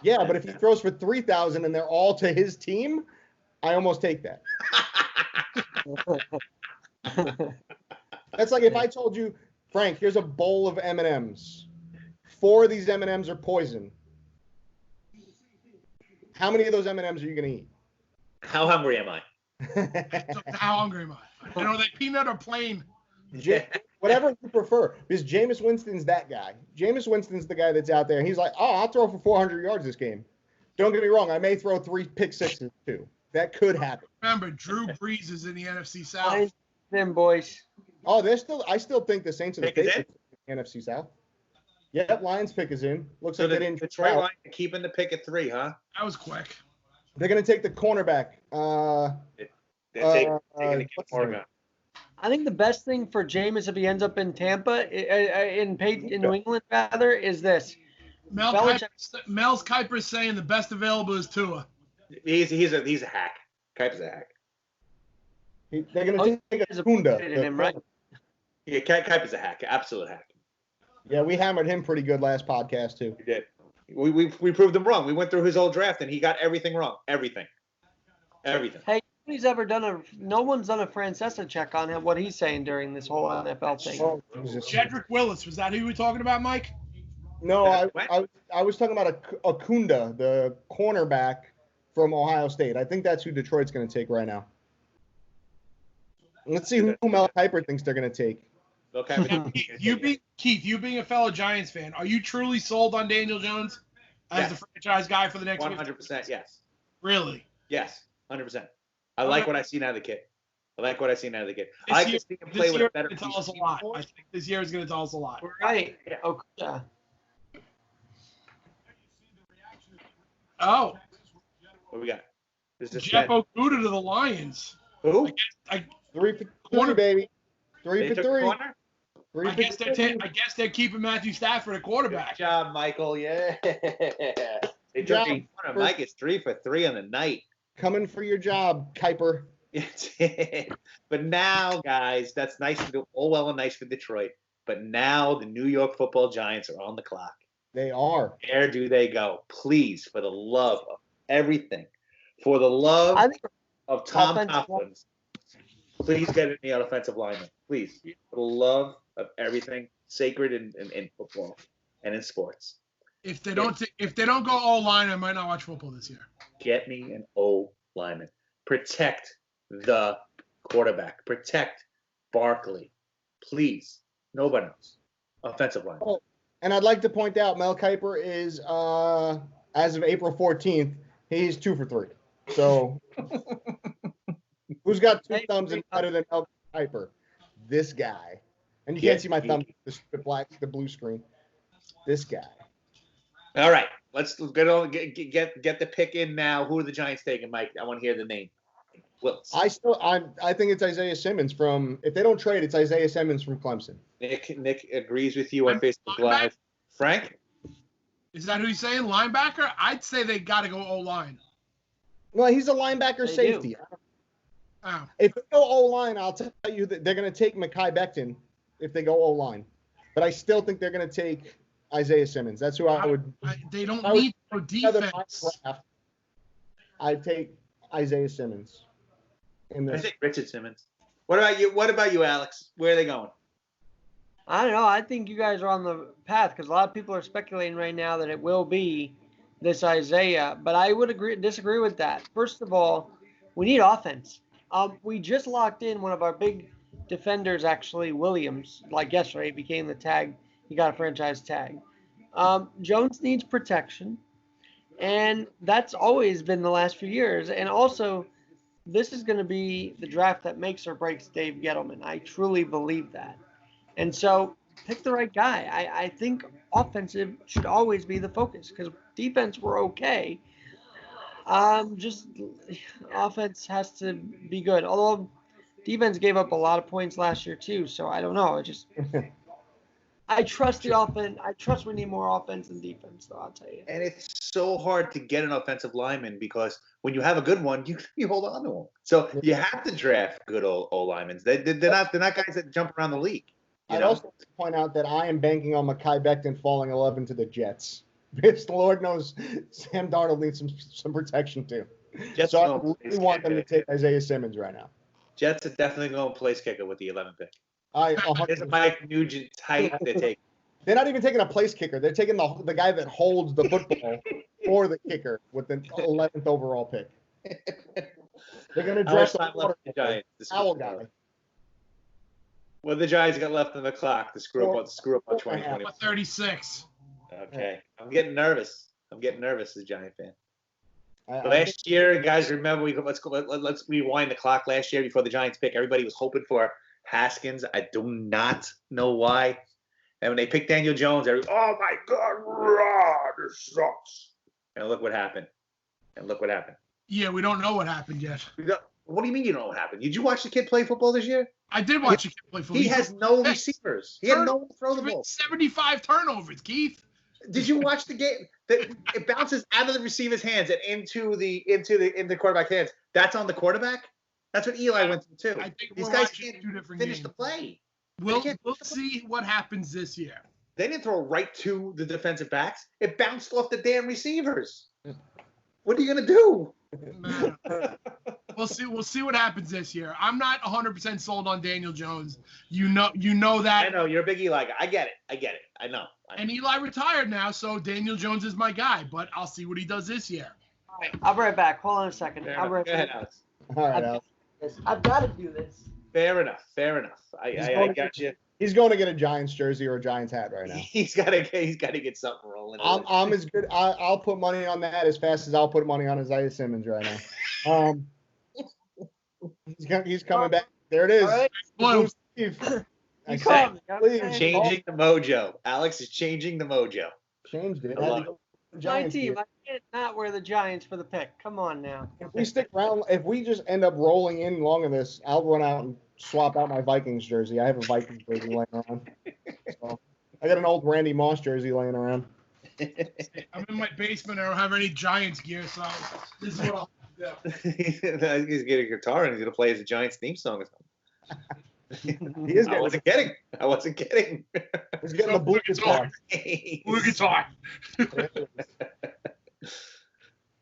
Yeah, but if he throws for 3,000 and they're all to his team, I almost take that. That's like if I told you, Frank, here's a bowl of M&Ms. 4 of these M&Ms are poison. How many of those M&Ms are you going to eat? How hungry am I? How hungry am I? You know, that peanut or plain. Whatever you prefer. Because Jameis Winston's that guy. Jameis Winston's the guy that's out there. And he's like, I'll throw for 400 yards this game. Don't get me wrong. I may throw 3 pick sixes too. That could happen. Remember, Drew Brees is in the NFC South. Them boys. Oh, I still think the Saints are the Patriots in the NFC South. Yep, Lions pick is in. Looks like they didn't. Detroit Lions keeping the pick at 3, huh? That was quick. They're going to take the cornerback. They're taking the cornerback. I think the best thing for Jameis if he ends up in Tampa, in New England rather, is this. Mel Kiper is saying the best available is Tua. He's a hack. Kiper's a hack. They're going to take a Kunda. Right? Yeah, Kiper's a hack. Absolute hack. Yeah, we hammered him pretty good last podcast too. We did. We proved him wrong. We went through his whole draft and he got everything wrong. Everything. Hey, no one's done a Francesa check on him, what he's saying during this whole NFL thing. Oh, Jedrick Willis, was that who you were talking about, Mike? No, I was talking about Akunda, the cornerback from Ohio State. I think that's who Detroit's going to take right now. Let's see who Mel Kiper thinks they're going to take. Keith, you being a fellow Giants fan, are you truly sold on Daniel Jones as the franchise guy for the next 100%, yes. Really? Yes, 100%. I like what I see now of the kid. I can see him play with a better piece. Tell us a lot. I think this year is going to tell us a lot. Right. Yeah. Oh. What we got? Jeff Okudah to the Lions. Who? 3 for 3, baby. 3 for 3. I guess they're keeping Matthew Stafford at quarterback. Good job, Michael. Yeah. They took a corner. Mike is 3 for 3 on the night. Coming for your job, Kiper. But now, guys, that's nice to do. All well and nice for Detroit. But now the New York Football Giants are on the clock. They are. Where do they go? Please, for the love of everything, for the love of Tom Coughlin, please get in the offensive lineman. Please, for the love of everything sacred in football and in sports. If they don't go O-line, I might not watch football this year. Get me an O-lineman. Protect the quarterback. Protect Barkley. Please. Nobody else. Offensive line. Oh, and I'd like to point out Mel Kiper is, as of April 14th, he's 2 for 3. So who's got 2 thumbs and better than Mel Kiper? This guy. And you can't see my thumb, the blue screen. This guy. All right, let's get the pick in now. Who are the Giants taking, Mike? I want to hear the name. Willis. I think it's Isaiah Simmons from. If they don't trade, it's Isaiah Simmons from Clemson. Nick agrees with you on Facebook Live. Frank, is that who he's saying? Linebacker? I'd say they got to go O-line. Well, he's a linebacker safety. Oh. If they go O-line, I'll tell you that they're going to take Mekhi Becton if they go O-line. But I still think they're going to take Isaiah Simmons. That's who I would. They don't I would need no defense. I'd take Isaiah Simmons. I think Richard Simmons. What about you? What about you, Alex? Where are they going? I don't know. I think you guys are on the path because a lot of people are speculating right now that it will be this Isaiah. But I would disagree with that. First of all, we need offense. We just locked in one of our big defenders, actually, Williams. Like yesterday, he became the tag. He got a franchise tag. Jones needs protection, and that's always been the last few years. And also, this is going to be the draft that makes or breaks Dave Gettleman. I truly believe that. And so pick the right guy. I think offensive should always be the focus because defense, we're okay. Just offense has to be good. Although defense gave up a lot of points last year too, so I don't know. I trust the offense. I trust we need more offense than defense, though. I'll tell you. And it's so hard to get an offensive lineman because when you have a good one, you hold on to them. So you have to draft good old linemen. They're not guys that jump around the league. I'd also point out that I am banking on Mekhi Becton falling 11 to the Jets. Because Lord knows Sam Darnold needs some protection too. So I really want them to take Isaiah Simmons right now. Jets are definitely going to place kicker with the 11th pick. There's a Mike Nugent type they take. They're not even taking a place kicker. They're taking the guy that holds the football for the kicker with the 11th overall pick. They're going to draft the Giants. Owl guy. What the Giants got left on the clock to screw up on 2020? 36. Okay, I'm getting nervous. As a Giant fan. Last year, guys, remember let's rewind the clock. Last year, before the Giants pick, everybody was hoping for Haskins. I do not know why. And when they picked Daniel Jones, oh my God, this sucks. And look what happened. Yeah, we don't know what happened yet. What do you mean you don't know what happened? Did you watch the kid play football this year? I did watch the kid play football. He has no receivers. He had no one to throw the ball. 75 turnovers, Keith. Did you watch the game? It bounces out of the receiver's hands and into the quarterback's hands. That's on the quarterback. That's what Eli went through too. These guys can't finish the play. We'll see what happens this year. They didn't throw right to the defensive backs. It bounced off the damn receivers. What are you gonna do? We'll see what happens this year. I'm not 100% sold on Daniel Jones. You know that. I know you're a big Eli guy. I get it. I know. And Eli retired now, so Daniel Jones is my guy. But I'll see what he does this year. All right, I'll be right back. Hold on a second. Go ahead, Alex. All right, Alex. I've got to do this. Fair enough. I got you. He's going to get a Giants jersey or a Giants hat right now. He's got to get something rolling. I'm as good. I'll put money on that as fast as I'll put money on Isaiah Simmons right now. He's coming back. There it is. All right. Blue. Changing the mojo. Alex is changing the mojo. Changed it. My team. I can't not wear the Giants for the pick. Come on now. If we stick around, if we just end up rolling in long of this, I'll run out and swap out my Vikings jersey. I have a Vikings jersey laying around. So, I got an old Randy Moss jersey laying around. I'm in my basement. I don't have any Giants gear, so this is what I'll do. He's getting a guitar and he's gonna play his Giants theme song or something. I wasn't kidding. He's getting the blue guitar. Blue guitar.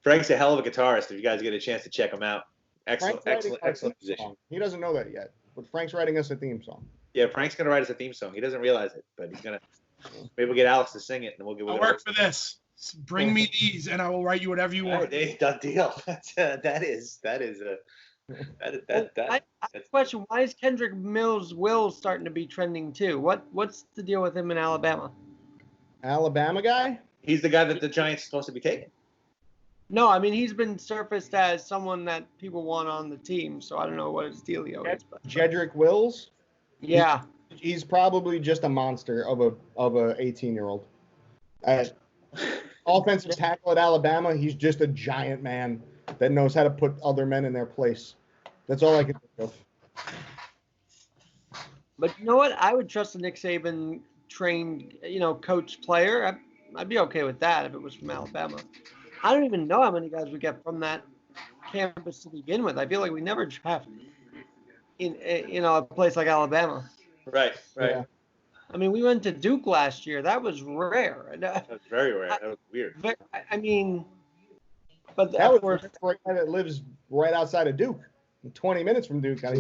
Frank's a hell of a guitarist. If you guys get a chance to check him out, excellent musician. He doesn't know that yet, but Frank's writing us a theme song. Yeah, Frank's gonna write us a theme song. He doesn't realize it, but he's gonna. Maybe we'll get Alex to sing it, and we'll get. I'll work for this. Bring me these, and I will write you whatever you want. Hey, done deal. That is a. I have a question. Why is Kendrick Will starting to be trending too? What's the deal with him in Alabama? Alabama guy? He's the guy that the Giants are supposed to be taking. No, I mean he's been surfaced as someone that people want on the team, so I don't know what his dealio is. But Jedrick Wills? Yeah. He's probably just a monster of a 18-year-old. Offensive tackle at Alabama, he's just a giant man that knows how to put other men in their place. That's all I can think of. But you know what? I would trust a Nick Saban trained, coach player. I'd be okay with that if it was from Alabama. I don't even know how many guys we get from that campus to begin with. I feel like we never draft in a place like Alabama. Right. Yeah. I mean, we went to Duke last year. That was rare. That was very rare. That was weird. I mean, but That was for for a guy that lives right outside of Duke, 20 minutes from Duke. I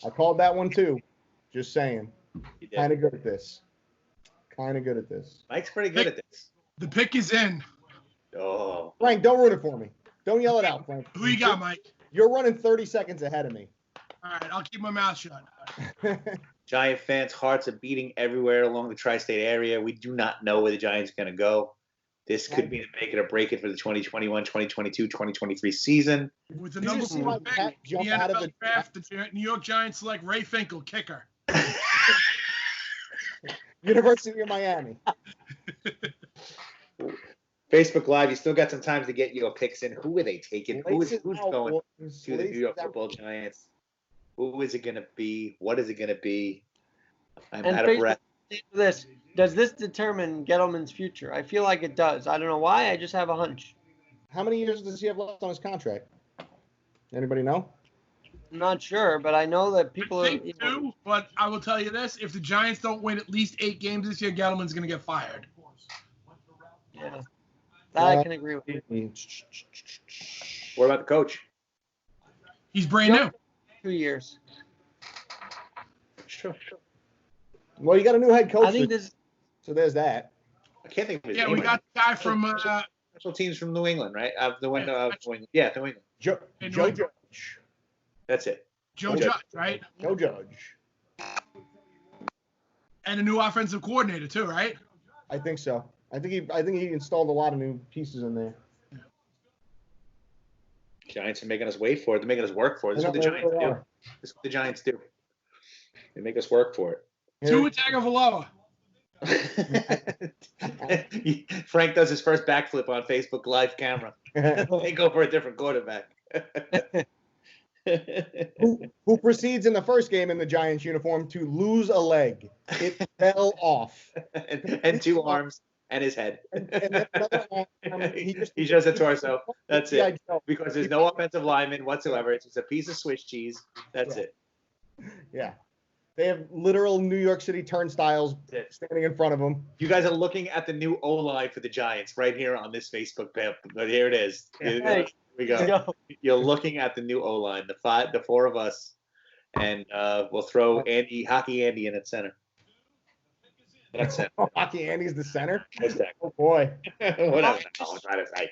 called that one too. Just saying. You did. Kind of good at this. Mike's pretty good at this. The pick is in. Oh. Frank, don't ruin it for me. Don't yell it out, Frank. Who you got, Mike? You're running 30 seconds ahead of me. All right, I'll keep my mouth shut. Giant fans' hearts are beating everywhere along the tri-state area. We do not know where the Giants are going to go. This could be the make it or break it for the 2021, 2022, 2023 season. With the Did you number see 4 my pick cat in jump the out of NFL the draft, the New York Giants select Ray Finkel, kicker. University of Miami. Facebook Live, you still got some time to get your picks in. Who are they taking? Who's Lace it going out, to the New York Football Giants? Who is it going to be? What is it going to be? I'm and out of breath. does this determine Gettleman's future? I feel like it does. I don't know why. I just have a hunch. How many years does he have left on his contract? Anybody know? I'm not sure, but I know that people I think are. too, but I will tell you this: if the Giants don't win at least 8 games this year, Gettleman's going to get fired. Yeah, that I can agree with. What about the coach? He's brand new. 2 years. Sure. Well, you got a new head coach. I think this. So there's that. I can't think of his Yeah, name. we got the guy from special teams from New England, right? New England. Yeah, New England. Joe Judge. That's it. Joe Judge, right? Joe Judge. And a new offensive coordinator too, right? I think so. I think he installed a lot of new pieces in there. Giants are making us wait for it. They're making us work for it. This is what the Giants do. This is what the Giants do. They make us work for it. Tua Tagovailoa. Frank does his first backflip on Facebook Live camera. They go for a different quarterback. who proceeds in the first game in the Giants uniform to lose a leg. It fell off. and 2 arms and his head. And then another arm, he shows a torso. That's it. Yeah, Because there's no offensive lineman whatsoever. It's just a piece of Swiss cheese. That's it. Yeah. They have literal New York City turnstiles standing in front of them. You guys are looking at the new O-line for the Giants right here on this Facebook page. But here it is. Hey. Here we go. You're looking at the new O-line, the 4 of us, and we'll throw Hockey Andy in at center. That's it. Hockey Andy's the center. Exactly. Oh boy. Whatever. I'm trying to say.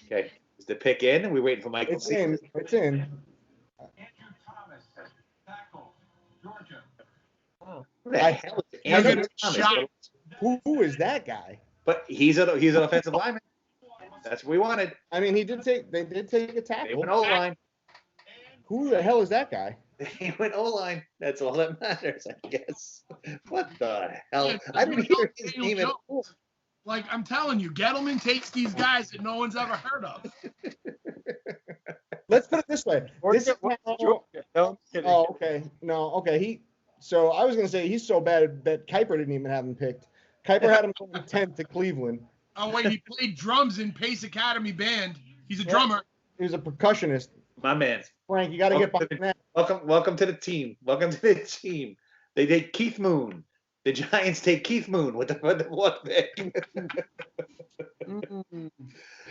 Okay. Is the pick in? Are we waiting for Michael? It's in. It's in. Who the hell is Andrew Thomas? Who is that guy? But he's an offensive lineman. That's what we wanted. I mean, they did take a They tackle. went O-line. Who the hell is that guy? They went O-line. That's all that matters, I guess. What the hell? Yeah, I didn't hear his name at all. Like I'm telling you, Gettleman takes these guys that no one's ever heard of. Let's put it this way. This is No, kidding. Oh, okay. No, okay. So I was gonna say he's so bad that Kuiper didn't even have him picked. Kuiper had him going 10th to Cleveland. Oh wait, he played drums in Pace Academy Band. He's a drummer. He was a percussionist. My man. Frank, you got to get behind that. Welcome to the team. Welcome to the team. They take Keith Moon. The Giants take Keith Moon with the 4th pick.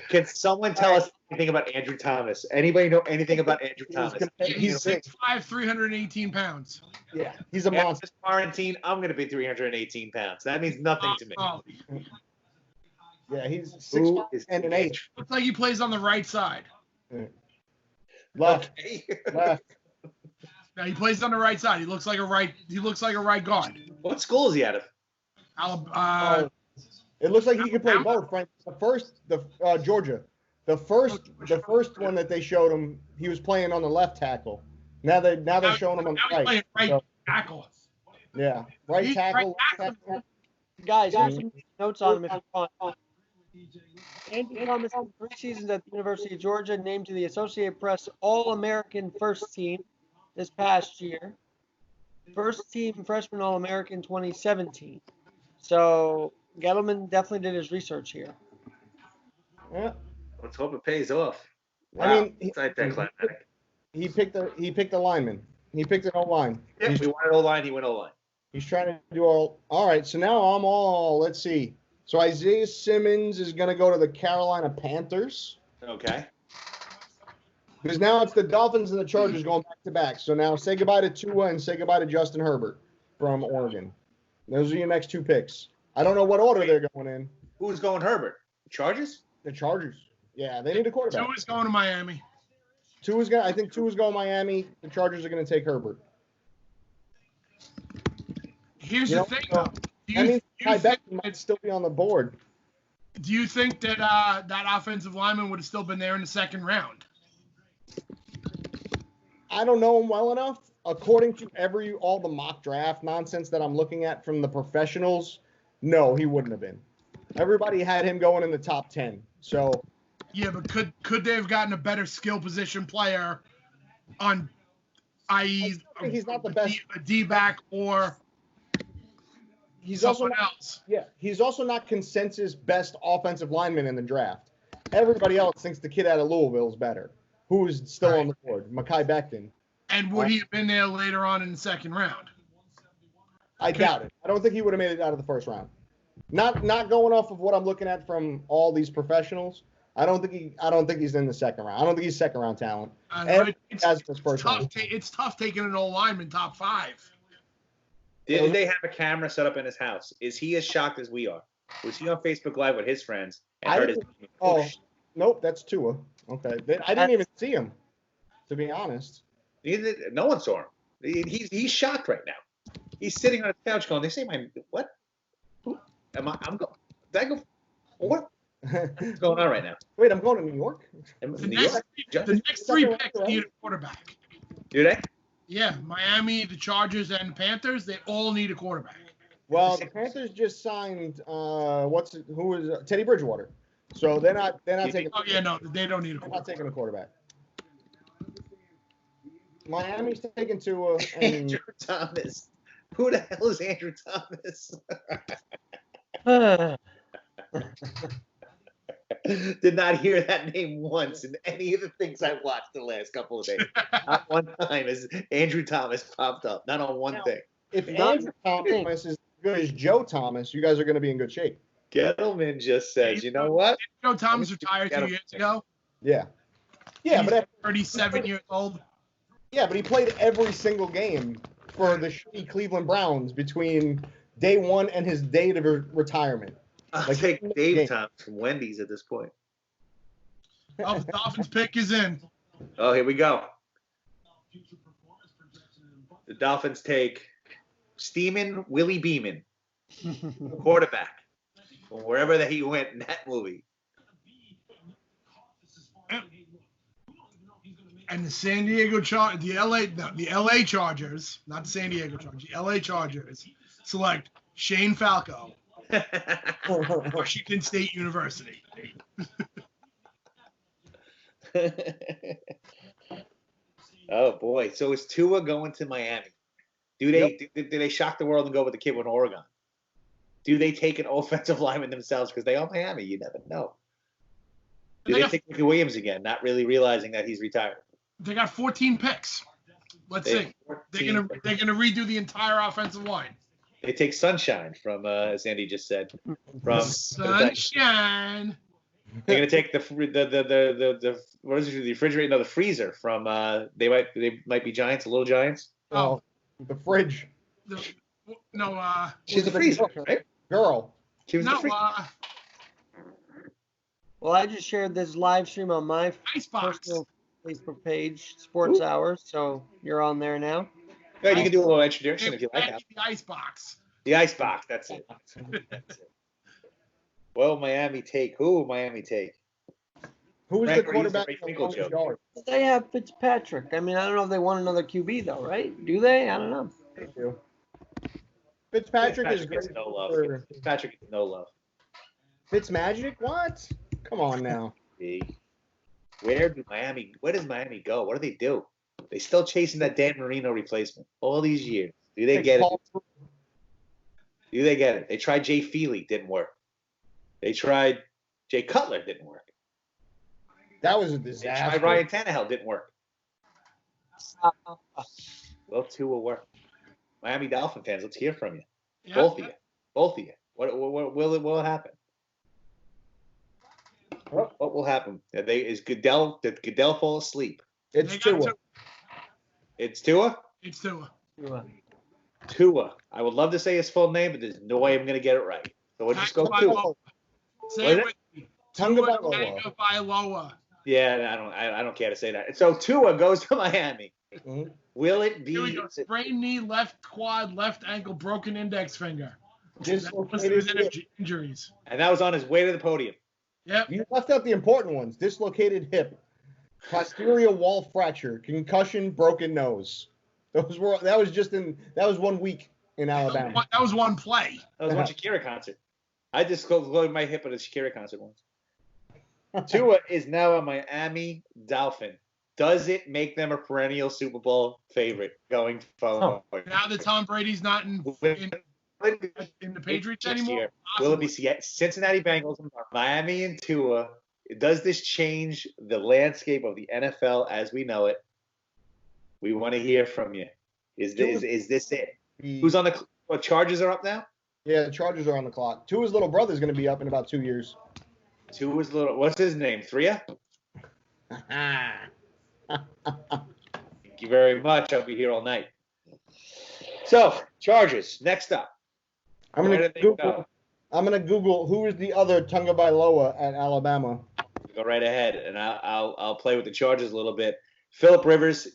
Can someone tell us anything about Andrew Thomas? Anybody know anything about Andrew Thomas? He's 6'5", 318 pounds. Yeah, he's a After monster. this quarantine, I'm going to be 318 pounds. That means nothing to me. Oh, Yeah, he's 6 Who is and an 8. looks like he plays on the right side. Left, Okay. left. Now he plays on the right side. He looks like a right guard. What school is he out of? It looks like he could play both, Frank. Georgia. The first one that they showed him, he was playing on the left tackle. Now they're showing him on Now the he's right. playing right tackle. Yeah, right tackle. Left tackle. Guys, here's some notes on him if you want. Andrew Thomas, in 3 seasons at the University of Georgia, named to the Associated Press All-American First Team this past year. First Team Freshman All-American 2017. So Gettleman definitely did his research here. Yeah. Let's hope it pays off. I Wow. mean, It's anticlimactic. he picked a lineman. He picked an O-line. Yeah, we wanted O-line. He went O-line. He's trying to do all right. So now I'm all, let's see. So Isaiah Simmons is going to go to the Carolina Panthers. Okay. Because now it's the Dolphins and the Chargers going back to back. So now say goodbye to Tua and say goodbye to Justin Herbert from Oregon. Those are your next two picks. I don't know what order they're going in. Who's going Herbert? Chargers? The Chargers. Yeah, they need a quarterback. Tua's going to Miami. I think Tua's going Miami. The Chargers are going to take Herbert. Here's the thing, though. I bet he might still be on the board. Do you think that that offensive lineman would have still been there in the second round? I don't know him well enough. According to all the mock draft nonsense that I'm looking at from the professionals, no, he wouldn't have been. Everybody had him going in the top 10. So yeah, but could they have gotten a better skill position player on, i.e., he's not the best a D-back or he's someone also else? Yeah, he's also not consensus best offensive lineman in the draft. Everybody else thinks the kid out of Louisville is better. Who is still on the board? Mekhi Becton. And would he have been there later on in the second round? I doubt it. I don't think he would have made it out of the first round. Not going off of what I'm looking at from all these professionals. I don't think he's in the second round. I don't think he's second round talent. It's tough taking an old lineman top 5. Did they have a camera set up in his house? Is he as shocked as we are? Was he on Facebook Live with his friends and heard his name? Nope, that's Tua. Okay, I didn't even see him, to be honest. No one saw him. He's shocked right now. He's sitting on his couch going, "They say my what? Who am I? I'm going. Did I go? What? What's going on right now? Wait, I'm going to New York. The next 3 picks need a quarterback. Do they? Yeah, Miami, the Chargers, and the Panthers. They all need a quarterback. Well, the Panthers just signed Teddy Bridgewater, so they're not taking. Oh yeah, no, they don't need a quarterback. They're not taking a quarterback. Miami's taking Tua. Andrew Thomas. Who the hell is Andrew Thomas? Did not hear that name once in any of the things I've watched the last couple of days. Not one time has Andrew Thomas popped up. Not on one thing. If Andrew Thomas is as good as Joe Thomas, you guys are going to be in good shape. Gettleman just says, you know what? Joe Thomas retired 2 years ago. Yeah. Yeah, but 37 years old. Yeah, but he played every single game for the shitty Cleveland Browns between day one and his date of retirement. I'll take Dave Thomas from Wendy's at this point. Oh, the Dolphins pick is in. Oh, here we go. The Dolphins take Steeman Willie Beeman, quarterback, from wherever that he went in that movie. And the San Diego the LA Chargers, not the San Diego Chargers, the LA Chargers select Shane Falco, Washington State University. Oh boy! So is Tua going to Miami? Do they shock the world and go with the kid with Oregon? Do they take an offensive lineman themselves because they are Miami? You never know. Do they take Mickey Williams again, not really realizing that he's retired? They got 14 picks. Let's see. They're gonna redo the entire offensive line. They take Sunshine from, as Andy just said, from Sunshine. They're gonna take the what is it? The refrigerator? No, the freezer from. They might be Giants, Little Giants. Oh, the fridge. She's a freezer, right? Girl. She was the freezer. Well, I just shared this live stream on my personal Facebook page, Sports Hours, so you're on there now. Yeah, you can do a little introduction if you like. The icebox. The icebox. That's it. Well, Miami take. Who will Miami take? Who is the quarterback? They have Fitzpatrick. I mean, I don't know if they want another QB though, right? Do they? I don't know. They do. Fitzpatrick is great. No love. Fitzpatrick is no love. Fitzmagic? What? Come on now. Where does Miami go? What do they do? They still chasing that Dan Marino replacement all these years. Do they get it? Do they get it? They tried Jay Feely, didn't work. They tried Jay Cutler, didn't work. That was a They disaster. tried Ryan Tannehill, didn't work. Well, Tua worked. Miami Dolphin fans, let's hear from you. Yeah. Both of you. What will it happen? What will happen? Did Goodell fall asleep? It's They got Tua. It's Tua? It's Tua. Tua. I would love to say his full name, but there's no way I'm going to get it right. So we'll just go Tua. Say it with me. Tua Tagovailoa. Yeah, I don't care to say that. So Tua goes to Miami. Mhm. Will it be? Here we go. Sprained knee, left quad, left ankle, broken index finger. That was Dislocated his hip. injuries. And that was on his way to the podium. Yep. You left out the important ones. Dislocated hip, posterior wall fracture, concussion, broken nose. That was 1 week in Alabama. That was one play. That was one Shakira concert. I dislocated my hip at a Shakira concert once. Tua is now a Miami Dolphin. Does it make them a perennial Super Bowl favorite going forward? Now that Tom Brady's not in the Patriots anymore. Will it be Cincinnati Bengals, Miami, and Tua? Does this change the landscape of the NFL as we know it? We want to hear from you. Is this it? Who's on the Chargers are up now? Yeah, the Chargers are on the clock. Tua's little brother's going to be up in about 2 years. Tua's little. What's his name? Threa? Thank you very much. I'll be here all night. So, Chargers, next up. I'm going to Google who is the other Tagovailoa at Alabama. Go right ahead, and I'll play with the Chargers a little bit. Phillip Rivers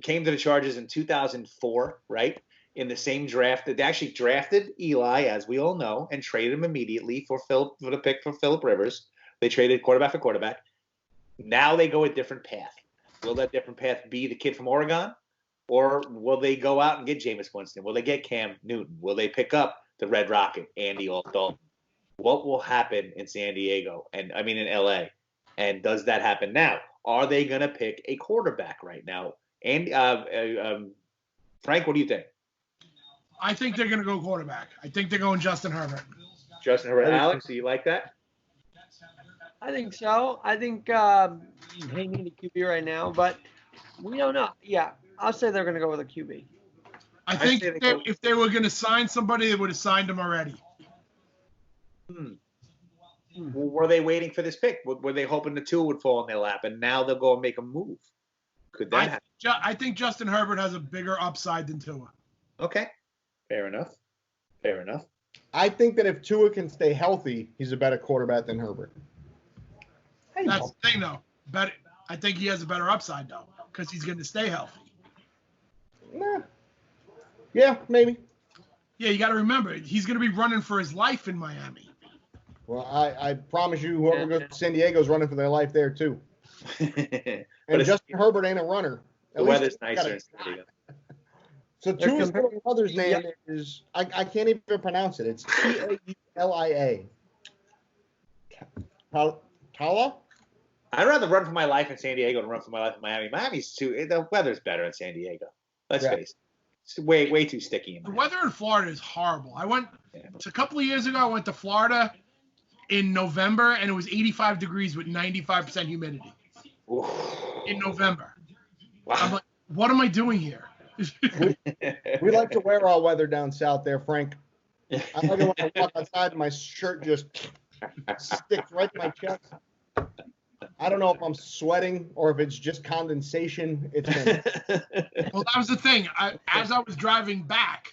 came to the Chargers in 2004, right? In the same draft. They actually drafted Eli, as we all know, and traded him immediately for the pick for Phillip Rivers. They traded quarterback for quarterback. Now they go a different path. Will that different path be the kid from Oregon? Or will they go out and get Jameis Winston? Will they get Cam Newton? Will they pick up the Red Rocket, Andy Dalton? What will happen in San Diego in LA? And does that happen now? Are they going to pick a quarterback right now? And Frank, what do you think? I think they're going to go quarterback. I think they're going Justin Herbert. Justin Herbert. Alex, do you like that? I think so. I think they need a QB right now, but we don't know. Yeah, I'll say they're going to go with a QB. I think if they were going to sign somebody, they would have signed him already. Well, were they waiting for this pick? Were they hoping the two would fall in their lap, and now they'll go and make a move? Could that happen? I think Justin Herbert has a bigger upside than Tua. Okay. Fair enough. I think that if Tua can stay healthy, he's a better quarterback than Herbert. That's the thing, though. I think he has a better upside, though, because he's going to stay healthy. Nah. Yeah, maybe. Yeah, you got to remember, he's going to be running for his life in Miami. Well, I promise you, whoever goes to San Diego is running for their life there, too. And Justin Herbert ain't a runner. The weather's nicer in San Diego. So Tua's little brother's name is, I can't even pronounce it. It's Taulia. Tala? I'd rather run for my life in San Diego than run for my life in Miami. The weather's better in San Diego. Let's face it. It's way too sticky. The weather in Florida is horrible. A couple of years ago, I went to Florida in November, and it was 85 degrees with 95% humidity. Oof. In November. Wow. I'm like, what am I doing here? We like to wear our weather down south there, Frank. I like it when I walk outside and my shirt just sticks right to my chest. I don't know if I'm sweating or if it's just condensation. Well, that was the thing. As I was driving back,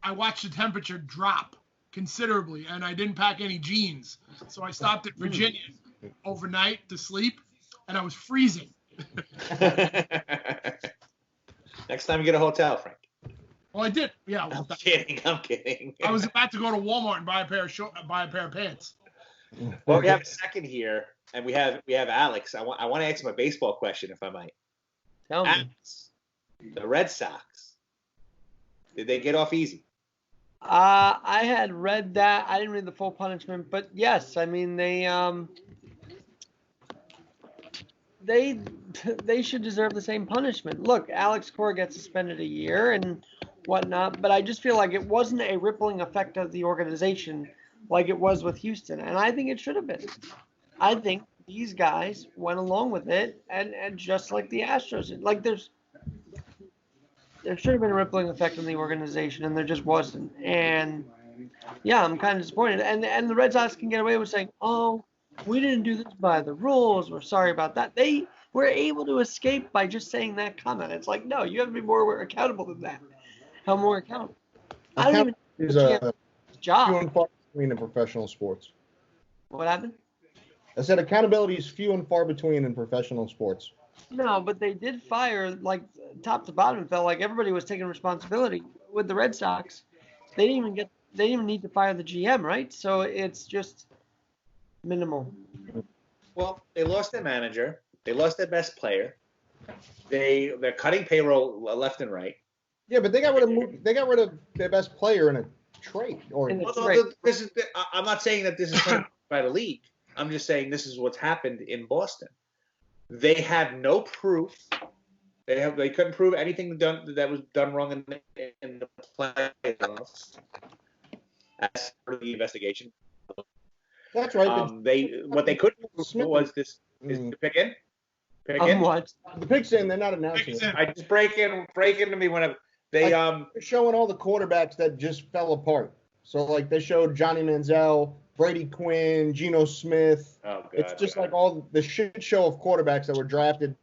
I watched the temperature drop considerably, and I didn't pack any jeans. So I stopped at Virginia overnight to sleep, and I was freezing. Next time you get a hotel, Frank. Well, I did. Yeah. I'm kidding. I was about to go to Walmart and buy a pair of pants. Well, we have a second here, and we have Alex. I want to ask him a baseball question, if I might. Tell me. Alex, the Red Sox, did they get off easy? I had read that. I didn't read the full punishment, but yes, I mean they should deserve the same punishment. Look, Alex Cora gets suspended a year and whatnot, but I just feel like it wasn't a rippling effect of the organization like it was with Houston, and I think it should have been. I think these guys went along with it, and just like the Astros, like there should have been a rippling effect on the organization, and there just wasn't. And yeah, I'm kind of disappointed. And the Red Sox can get away with saying, "Oh, we didn't do this by the rules. We're sorry about that." They were able to escape by just saying that comment. It's like, no, you have to be more accountable than that. How more accountable? I don't even Is know few job. and far between in professional sports. What happened? I said accountability is few and far between in professional sports. No, but they did fire like top to bottom. It felt like everybody was taking responsibility. With the Red Sox, they didn't even need to fire the GM, right? So it's just minimal. Well, they lost their manager. They lost their best player. They're cutting payroll left and right. Yeah, but they got rid of their best player in a trade. In a Well, trade. I'm not saying that this is by the league. I'm just saying this is what's happened in Boston. They had no proof. They couldn't prove anything that was done wrong in the playoffs as part of the investigation. That's right. What they couldn't prove was this. Is pick in. What? The pig's saying they're not announcing it. I just break into me whenever they They're showing all the quarterbacks that just fell apart. So like they showed Johnny Manziel, Brady Quinn, Geno Smith. Oh, God, it's just like all the shit show of quarterbacks that were drafted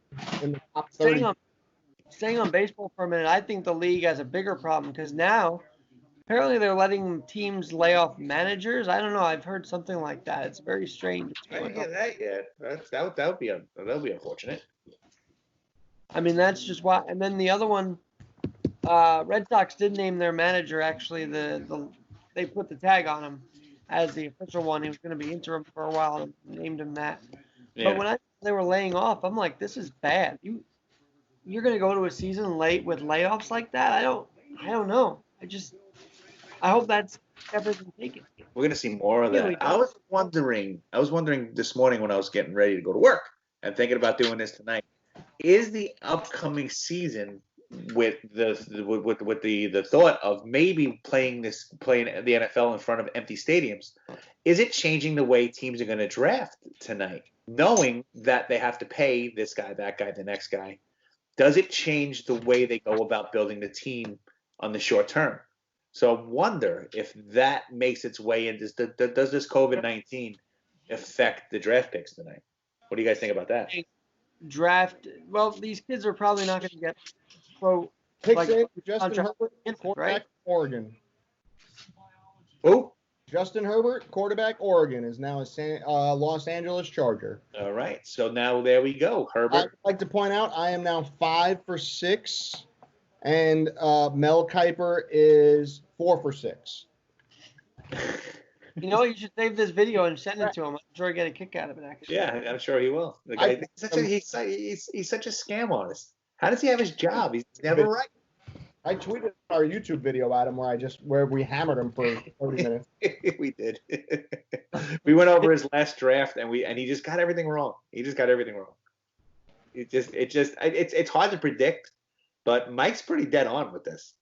in the top 30. Staying on baseball for a minute, I think the league has a bigger problem because now apparently they're letting teams lay off managers. I don't know. I've heard something like that. It's very strange. I didn't hear that yet. That would be unfortunate. I mean, that's just why. And then the other one, Red Sox did name their manager. Actually, they put the tag on him as the official one. He was going to be interim for a while and named him that. Yeah. But when they were laying off, I'm like, this is bad. You're going to go to a season late with layoffs like that? I don't know. I hope that's everything taken. We're gonna see more of that. Really I was wondering this morning when I was getting ready to go to work and thinking about doing this tonight. Is the upcoming season with the thought of maybe playing the NFL in front of empty stadiums, is it changing the way teams are going to draft tonight, knowing that they have to pay this guy, that guy, the next guy? Does it change the way they go about building the team on the short term? So I wonder if that makes its way in. Does this COVID-19 affect the draft picks tonight? What do you guys think about that? Draft. Well, these kids are probably not going to get pro. Picks like, in Justin draft, Herbert, quarterback, right? Oregon. Who? Justin Herbert, quarterback, Oregon, is now a Los Angeles Charger. All right. So now there we go. I'd Herbert. like to point out I am now 5 for 6, and Mel Kiper is 4 for 6. You know, you should save this video and send it to him. I'm sure he'll get a kick out of it, actually. Yeah, I'm sure he will. The guy, he's such a scam artist. How does he have his job? He's never right. I tweeted our YouTube video at him where we hammered him for 30 minutes. We did. We went over his last draft and he just got everything wrong. It's hard to predict, but Mike's pretty dead on with this.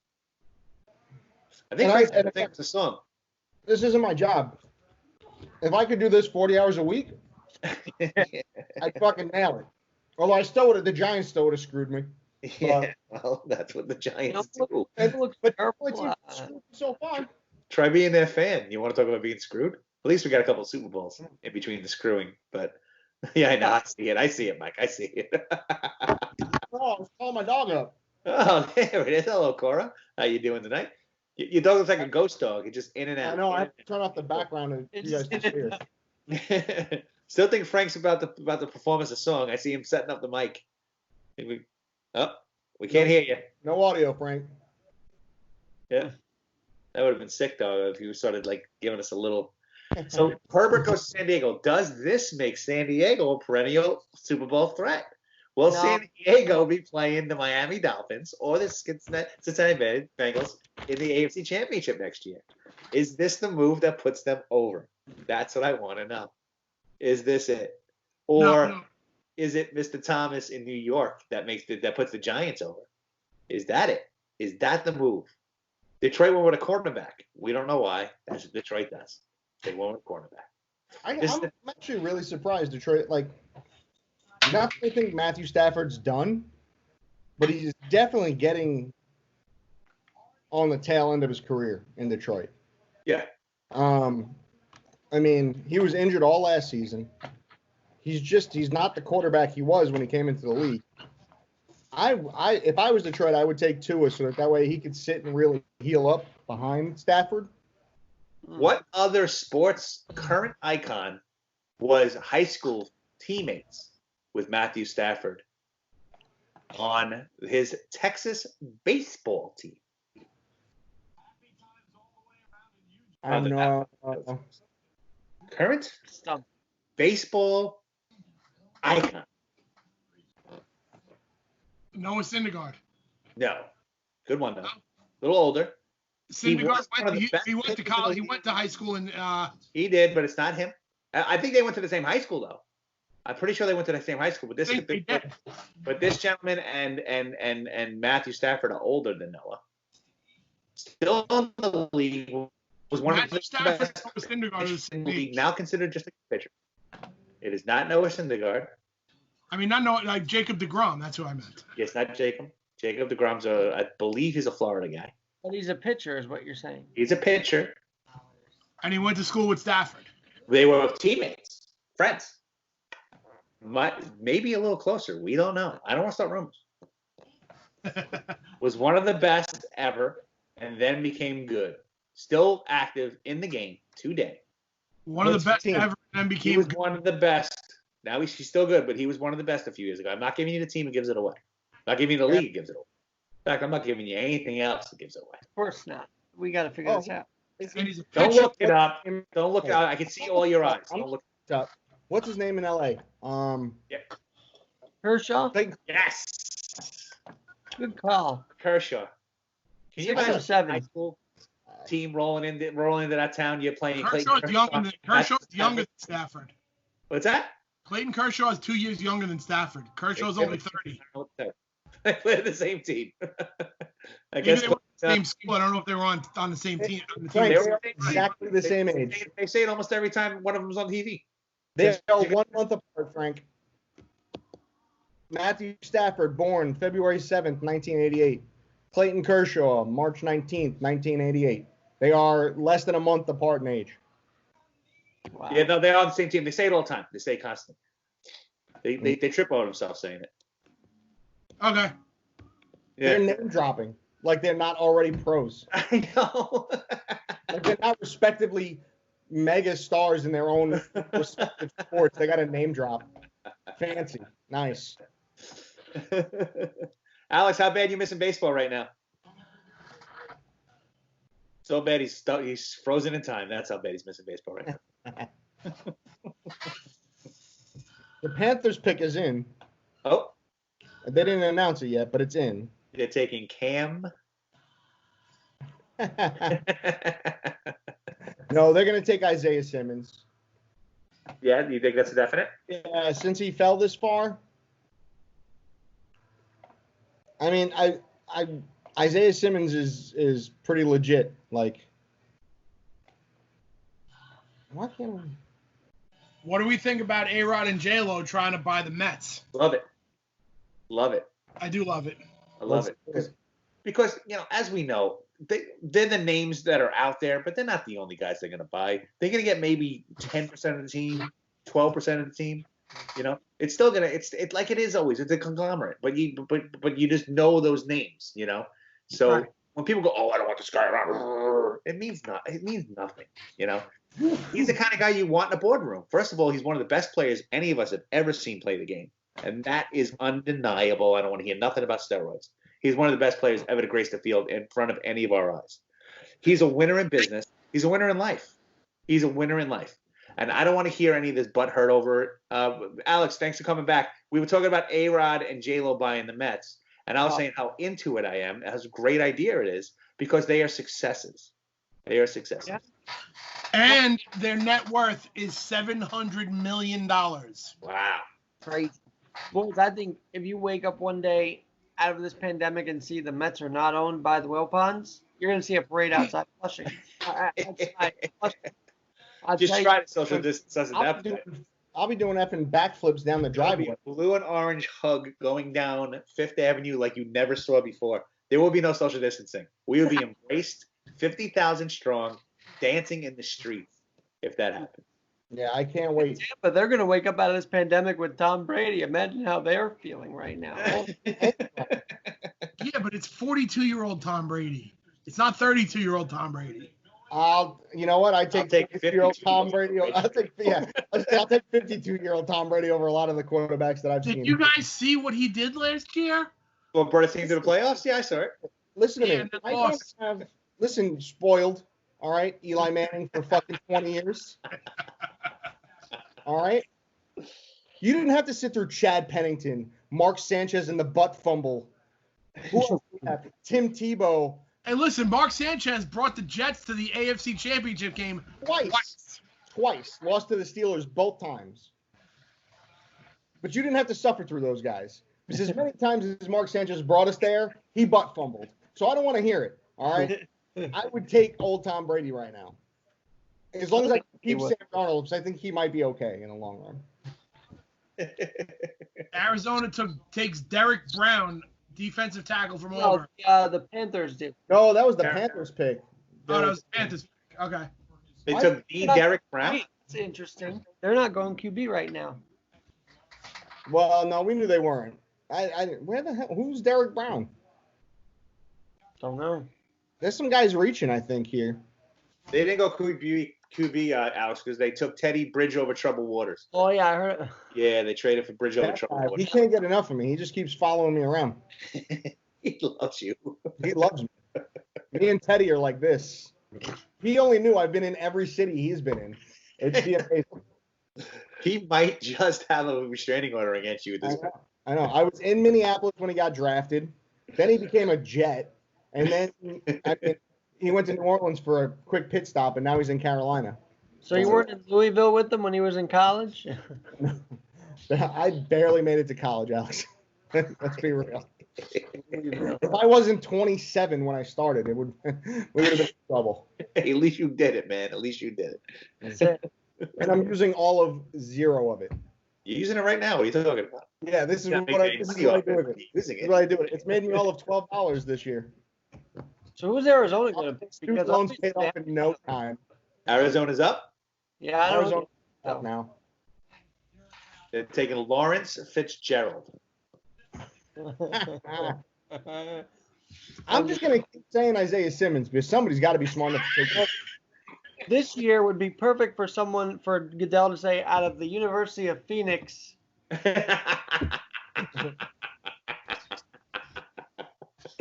I think it's a song. This isn't my job. If I could do this 40 hours a week, I'd fucking nail it. Although the Giants still would have screwed me. Yeah, well, that's what the Giants do. It looks terrible. So far. Try being their fan. You want to talk about being screwed? At least we got a couple of Super Bowls in between the screwing. But yeah, I know. I see it, Mike. I see it. Oh, I was calling my dog up. Oh, there it is. Hello, Cora. How you doing tonight? Your dog looks like a ghost dog. It's just in and out. I know. I have to turn off the background and you guys can hear. Still think Frank's about the performance of song. I see him setting up the mic. We can't hear you. No audio, Frank. Yeah. That would have been sick, though, if you started, giving us a little. So Herbert goes to San Diego. Does this make San Diego a perennial Super Bowl threat? Will San Diego be playing the Miami Dolphins or the Cincinnati Bengals in the AFC Championship next year? Is this the move that puts them over? That's what I want to know. Is this it? Or is it Mr. Thomas in New York that puts the Giants over? Is that it? Is that the move? Detroit went with a cornerback. We don't know why. That's what Detroit does. They went with a cornerback. I'm This- actually really surprised Detroit. Like, not that I think Matthew Stafford's done, but he's definitely getting on the tail end of his career in Detroit. Yeah. I mean, he was injured all last season. He's not the quarterback he was when he came into the league. If I was Detroit, I would take Tua so that way he could sit and really heal up behind Stafford. What other sports current icon was high school teammates with Matthew Stafford on his Texas baseball team? I know. Current Stump. baseball icon. Noah Syndergaard. No. Good one, though. A little older. Syndergaard one of the best he went to pitchers in the college. He league. went to high school in He did, but it's not him. I think they went to the same high school, though. I'm pretty sure they went to the same high school, but this is they did. but this gentleman and Matthew Stafford are older than Noah. Still in the league, was one Matthew of the Stafford best and Noah Syndergaard pitchers are in the the league, same now considered just a pitcher. It is not Noah Syndergaard. I mean, not Noah, like Jacob DeGrom. That's who I meant. It's not Jacob. Jacob DeGrom's I believe he's a Florida guy. But he's a pitcher, is what you're saying. He's a pitcher. And he went to school with Stafford. They were teammates, friends. Maybe a little closer. We don't know. I don't want to start rumors. Was one of the best ever, and then became good. Still active in the game today. One of the best team? ever, and then He became was one of the best. Now he's still good, but he was one of the best a few years ago. I'm not giving you the team that gives it away. I'm not giving you the league that gives it away. In fact, I'm not giving you anything else that gives it away. Of course not. We got to figure this out. and he's a Don't pitcher. look it up. Don't look it up. I can see all your eyes. Don't look. Up. What's his name in LA? Kershaw? Yes. Good call. Kershaw. Can you 6 or imagine 7. high school team rolling into that town? You're playing Clayton Kershaw's younger than Stafford. What's that? Clayton Kershaw is 2 years younger than Stafford. Kershaw's only 30. They play the same team. I Maybe guess they were on the same school. I don't know if they were on the same team. Frank, They they were- are exactly the same age. They say it almost every time one of them's on TV. They are 1 month apart, Frank. Matthew Stafford, born February 7th, 1988. Clayton Kershaw, March 19th, 1988. They are less than a month apart in age. Wow. Yeah, no, they're on the same team. They say it all the time. They say it constantly. They trip over themselves saying it. Okay. They're Yeah, name dropping like they're not already pros. I know. Like they're not respectively mega stars in their own respective sports. They got a name drop. Fancy. Nice. Alex, how bad you missing baseball right now? So bad he's frozen in time. That's how bad he's missing baseball right now. The Panthers pick is in. Oh, They didn't announce it yet, but it's in. they're taking Cam. No, they're going to take Isaiah Simmons. Yeah, you think that's a definite? Yeah, since he fell this far. I mean, Isaiah Simmons is pretty legit. Like, why can't I? What do we think about A-Rod and J-Lo trying to buy the Mets? Love it. Love it. I do love it. I love it. Because, as we know, they're the names that are out there, but they're not the only guys they're going to buy. They're going to get maybe 10% of the team, 12% of the team. It's still going to, it's like it is always. It's a conglomerate, but you just know those names, So Right. when people go, oh, I don't want this guy around, it means nothing, He's the kind of guy you want in a boardroom. First of all, he's one of the best players any of us have ever seen play the game. And that is undeniable. I don't want to hear nothing about steroids. He's one of the best players ever to grace the field in front of any of our eyes. He's a winner in business. He's a winner in life. He's a winner in life. And I don't want to hear any of this butt hurt over it. Alex, thanks for coming back. We were talking about A-Rod and J-Lo buying the Mets. And I was saying how into it I am. How a great idea it is because they are successes. They are successes. Yeah. And their net worth is $700 million. Wow. Crazy. Boys, I think if you wake up one day out of this pandemic and see the Mets are not owned by the Wilpons, you're going to see a parade outside Flushing. Just try to social distance at that point. I'll be doing effing backflips down the There'll be driveway. a blue and orange hug going down Fifth Avenue like you never saw before. There will be no social distancing. We will be embraced, 50,000 strong, dancing in the streets if that happens. Yeah, I can't wait. But they're going to wake up out of this pandemic with Tom Brady. Imagine how they're feeling right now. Yeah, but it's 42-year-old Tom Brady. It's not 32-year-old Tom Brady. You know what? I take 50-year-old Tom Brady. I'll take 52-year-old Tom Brady over a lot of the quarterbacks that I've seen. Did you guys see what he did last year? Well, brought a team to the playoffs? Yeah, I saw it. Listen to Yeah, me. and I lost. don't have, listen, spoiled. All right, Eli Manning for fucking 20 years. All right. You didn't have to sit through Chad Pennington, Mark Sanchez, and the butt fumble. Who else do we have? Tim Tebow. Hey, listen, Mark Sanchez brought the Jets to the AFC Championship game Twice. Lost to the Steelers both times. But you didn't have to suffer through those guys. Because as many times as Mark Sanchez brought us there, he butt fumbled. So I don't want to hear it. All right? I would take old Tom Brady right now. As long as I keep Sam Darnold, because I think he might be okay in the long run. Arizona takes Derek Brown, defensive tackle from Auburn. The Panthers did. No, that was the Panthers pick. Oh, that was the Panthers pick. Okay. They took Derek Brown? That's interesting. They're not going QB right now. Well, no, we knew they weren't. Where the hell? Who's Derek Brown? Don't know. There's some guys reaching, I think, here. They didn't go QB Alex, because they took Teddy Bridge over Troubled Waters. Oh, yeah, I heard it. Yeah, they traded for Bridge over Troubled Waters. He can't get enough of me. He just keeps following me around. He loves you. He loves me. Me and Teddy are like this. He only knew I've been in every city he's been in. It'd be amazing. He might just have a restraining order against you at this point. I know. I was in Minneapolis when he got drafted. Then he became a Jet. And then he went to New Orleans for a quick pit stop, and now he's in Carolina. So you weren't in Louisville with him when he was in college? I barely made it to college, Alex. Let's be real. If I wasn't 27 when I started, we would have been in trouble. Hey, at least you did it, man. At least you did it. That's it. And I'm using all of 0 of it. You're using it right now. What are you talking about? Yeah, this is what I do with it. This is what I do with it. It's made me all of $12 this year. So who's Arizona going to pick? Student loans paid off in no time. Arizona's up. Yeah, I don't Arizona's up now. They're taking Lawrence Fitzgerald. I'm just going to keep saying Isaiah Simmons because somebody's got to be smart enough to take it. This year would be perfect for Goodell to say, out of the University of Phoenix.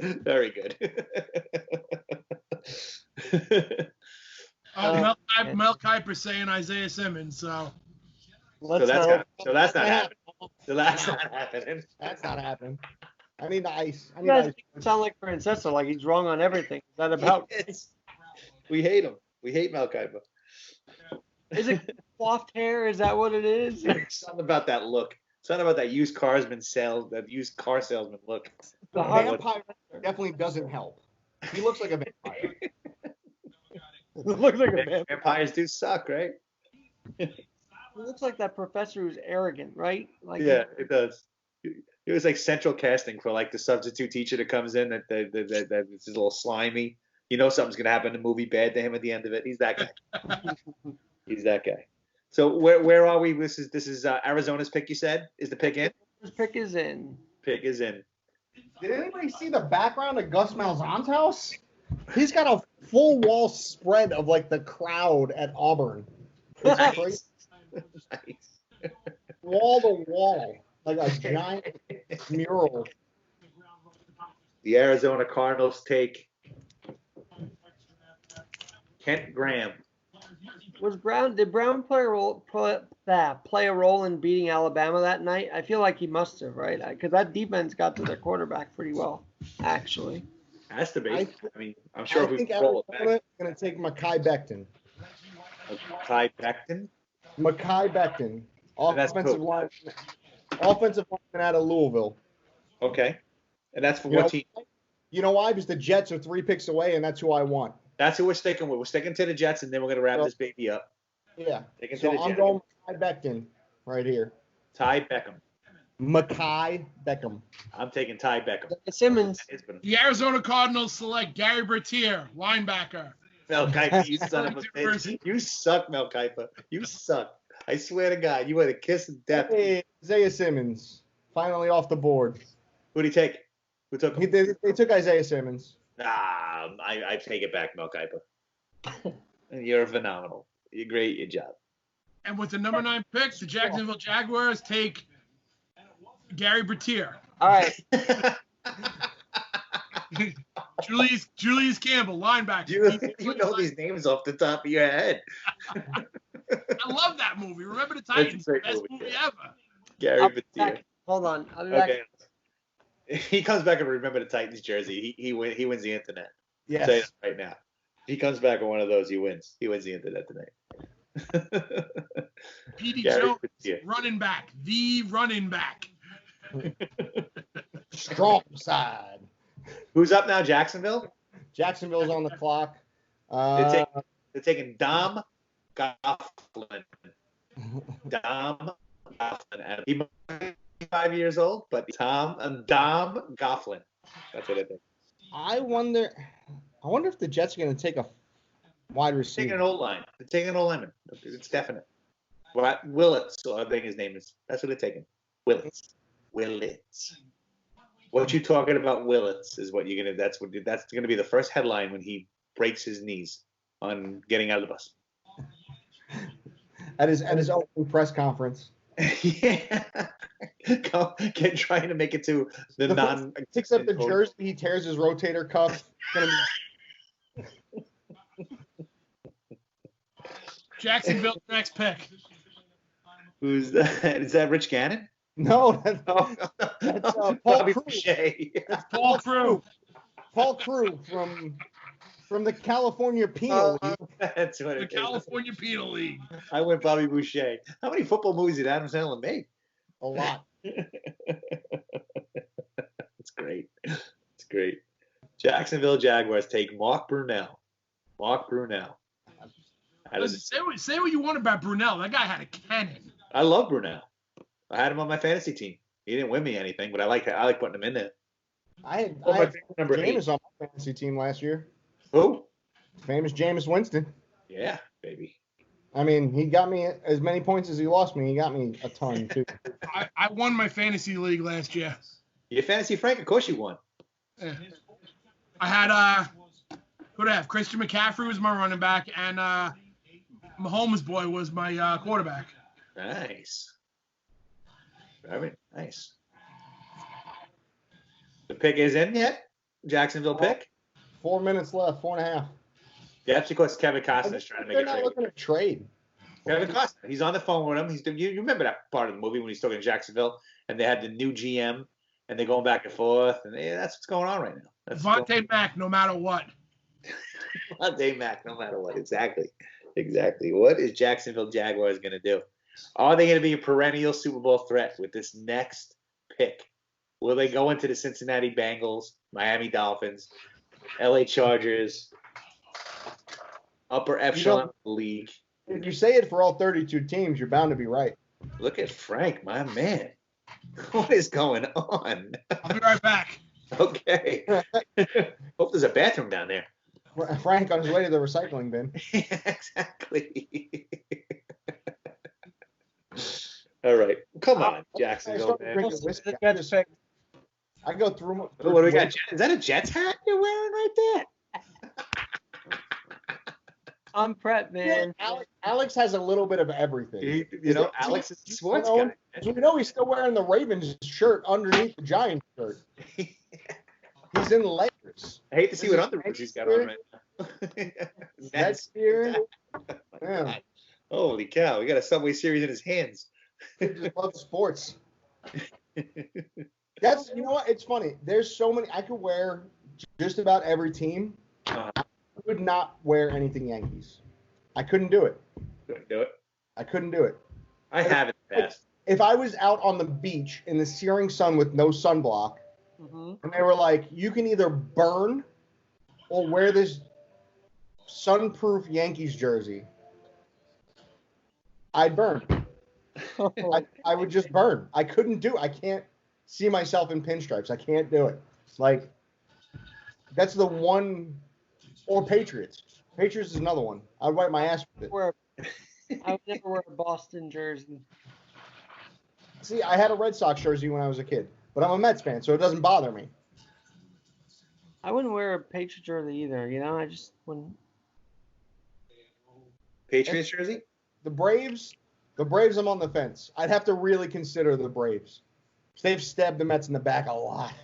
Very good. Mel Kiper saying Isaiah Simmons, so. So that's not happening. So that's not happening. That's not happening. I need the ice. You guys sound like Francesco, like he's wrong on everything. Is that about? We hate him. We hate Mel Kiper. Is it coiffed hair? Is that what it is? Something about that look. Something about that used car salesman look. The vampire definitely doesn't help. He looks like a vampire. Looks like a vampire. Vampires do suck, right? He looks like that professor who's arrogant, right? Like yeah, it does. It was like central casting for like the substitute teacher that comes in that is a little slimy. You know something's gonna happen in the movie bad to him at the end of it. He's that guy. He's that guy. So where are we? This is Arizona's pick. You said is the pick in? His pick is in. Pick is in. Did anybody see the background of Gus Malzahn's house? He's got a full wall spread of like the crowd at Auburn. It's crazy. Nice. Wall to wall, like a giant mural. The Arizona Cardinals take Kent Graham. Did Brown play a role in beating Alabama that night? I feel like he must have, right? Because that defense got to their quarterback pretty well, actually. Has to be. I mean, I'm I sure think who's roll it Arizona's back. going to take Mekhi Becton. Kai Becton. Mekhi Becton, That's offensive cool. lineman out of Louisville. Okay. And that's for You what know, team? you know why? Because the Jets are 3 picks away, and that's who I want. That's who we're sticking with. We're sticking to the Jets, and then we're going to wrap this baby up. Yeah. Take it So to the I'm Jags. going Mekhi Becton right here. Ty Beckham. Mekhi Beckham. I'm taking Ty Beckham. Simmons. The Arizona Cardinals select Gary Bertier, linebacker. Mel Kiper, you son of a bitch. You suck, Mel Kiper. You suck. I swear to God, you had a kiss of death. Hey, Isaiah Simmons, finally off the board. Who'd he take? Who took him? They took Isaiah Simmons. I take it back, Mel Kiper. You're phenomenal. You're great. Your job. And with the number 9 pick, the Jacksonville Jaguars take Gary Bertier. All right. Julius Campbell, linebacker. You know these names off the top of your head. I love that movie. Remember the That's a Titans? great Best movie, movie yeah. ever. Gary I'll be Bertier. back. Hold on. I'll be back. Okay. He comes back and remember the Titans jersey. He wins the internet. Yes. I'll tell you that right now. He comes back in one of those, he wins. He wins the internet tonight. Petey Gary Jones, Bertier. running back. The running back. Strong side. Who's up now? Jacksonville? Jacksonville's on the clock. They're taking Dom Gofflin. Dom Gofflin. He might be 5 years old, but Dom Gofflin. That's what I think. I wonder if the Jets are going to take a wide They're taking an receiver. old line. They're taking an old lineman. It's definite. Willits, I think his name is. That's what they're taking. Willits. What you talking about, Willits, is what you're gonna. That's gonna be the first headline when he breaks his knees on getting out of the bus. At his opening press conference. Yeah. Trying to make it to the non. Picks up the jersey, he tears his rotator cuff. Jacksonville's next pick. Who's that? Is that Rich Gannon? No, that's Oh, Paul Bobby Crew. Boucher. Paul Crew. Paul Crew from the California Penal League. That's what The it is. California Penal League. I went Bobby Boucher. How many football movies did Adam Sandler make? A lot. It's great. It's great. Jacksonville Jaguars take Mark Brunell. Listen, say what you want about Brunell. That guy had a cannon. I love Brunell. I had him on my fantasy team. He didn't win me anything, but I like putting him in there. I had Number Jameis on my fantasy team last year. Who? Famous Jameis Winston. Yeah, baby. I mean, he got me as many points as he lost me. He got me a ton, too. I won my fantasy league last year. Your fantasy Frank, of course you won. Yeah. I had who did I have? Christian McCaffrey was my running back, and Mahomes' boy was my quarterback. Nice. Very nice. The pick is in yet? Jacksonville pick? 4 minutes left, 4.5. Yeah, that's because Kevin Costner's trying to make They're a not trade. looking to trade. Kevin Costner. He's on the phone with him. You remember that part of the movie when he's talking to Jacksonville and they had the new GM and they're going back and forth and that's what's going on right now. That's Devontae Mack, no matter what. Devontae Mack, no matter what. Exactly. What is Jacksonville Jaguars going to do? Are they going to be a perennial Super Bowl threat with this next pick? Will they go into the Cincinnati Bengals, Miami Dolphins, LA Chargers, upper echelon of the league? If you say it for all 32 teams, you're bound to be right. Look at Frank, my man. What is going on? I'll be right back. Okay. Hope there's a bathroom down there. Frank on his way to the recycling bin. Exactly. All right. Come on, Jacksonville, man. Drinking whiskey. I go through. What do we got? Is that a Jets hat you're wearing right there? I'm Pret, man. Alex has a little bit of everything. Alex is a sports guy. guy. So he's still wearing the Ravens shirt underneath the Giants shirt. He's in layers. I hate to see what underwear he's got on right now. That's here. Yeah. Holy cow! We got a Subway Series in his hands. He just loves sports. That's what? It's funny. There's so many. I could wear just about every team. I would not wear anything Yankees. I couldn't do it. Couldn't do it. I couldn't do it. I have in the past. If I was out on the beach in the searing sun with no sunblock, and they were like, you can either burn or wear this sunproof Yankees jersey, I'd burn. I would just burn. I can't see myself in pinstripes. I can't do it. Like, that's the one. Or Patriots. Patriots is another one. I'd wipe my ass with it. I would never wear a Boston jersey. See, I had a Red Sox jersey when I was a kid, but I'm a Mets fan, so it doesn't bother me. I wouldn't wear a Patriot jersey either. You know, I just wouldn't. Patriots jersey? The Braves, I'm on the fence. I'd have to really consider the Braves. They've stabbed the Mets in the back a lot.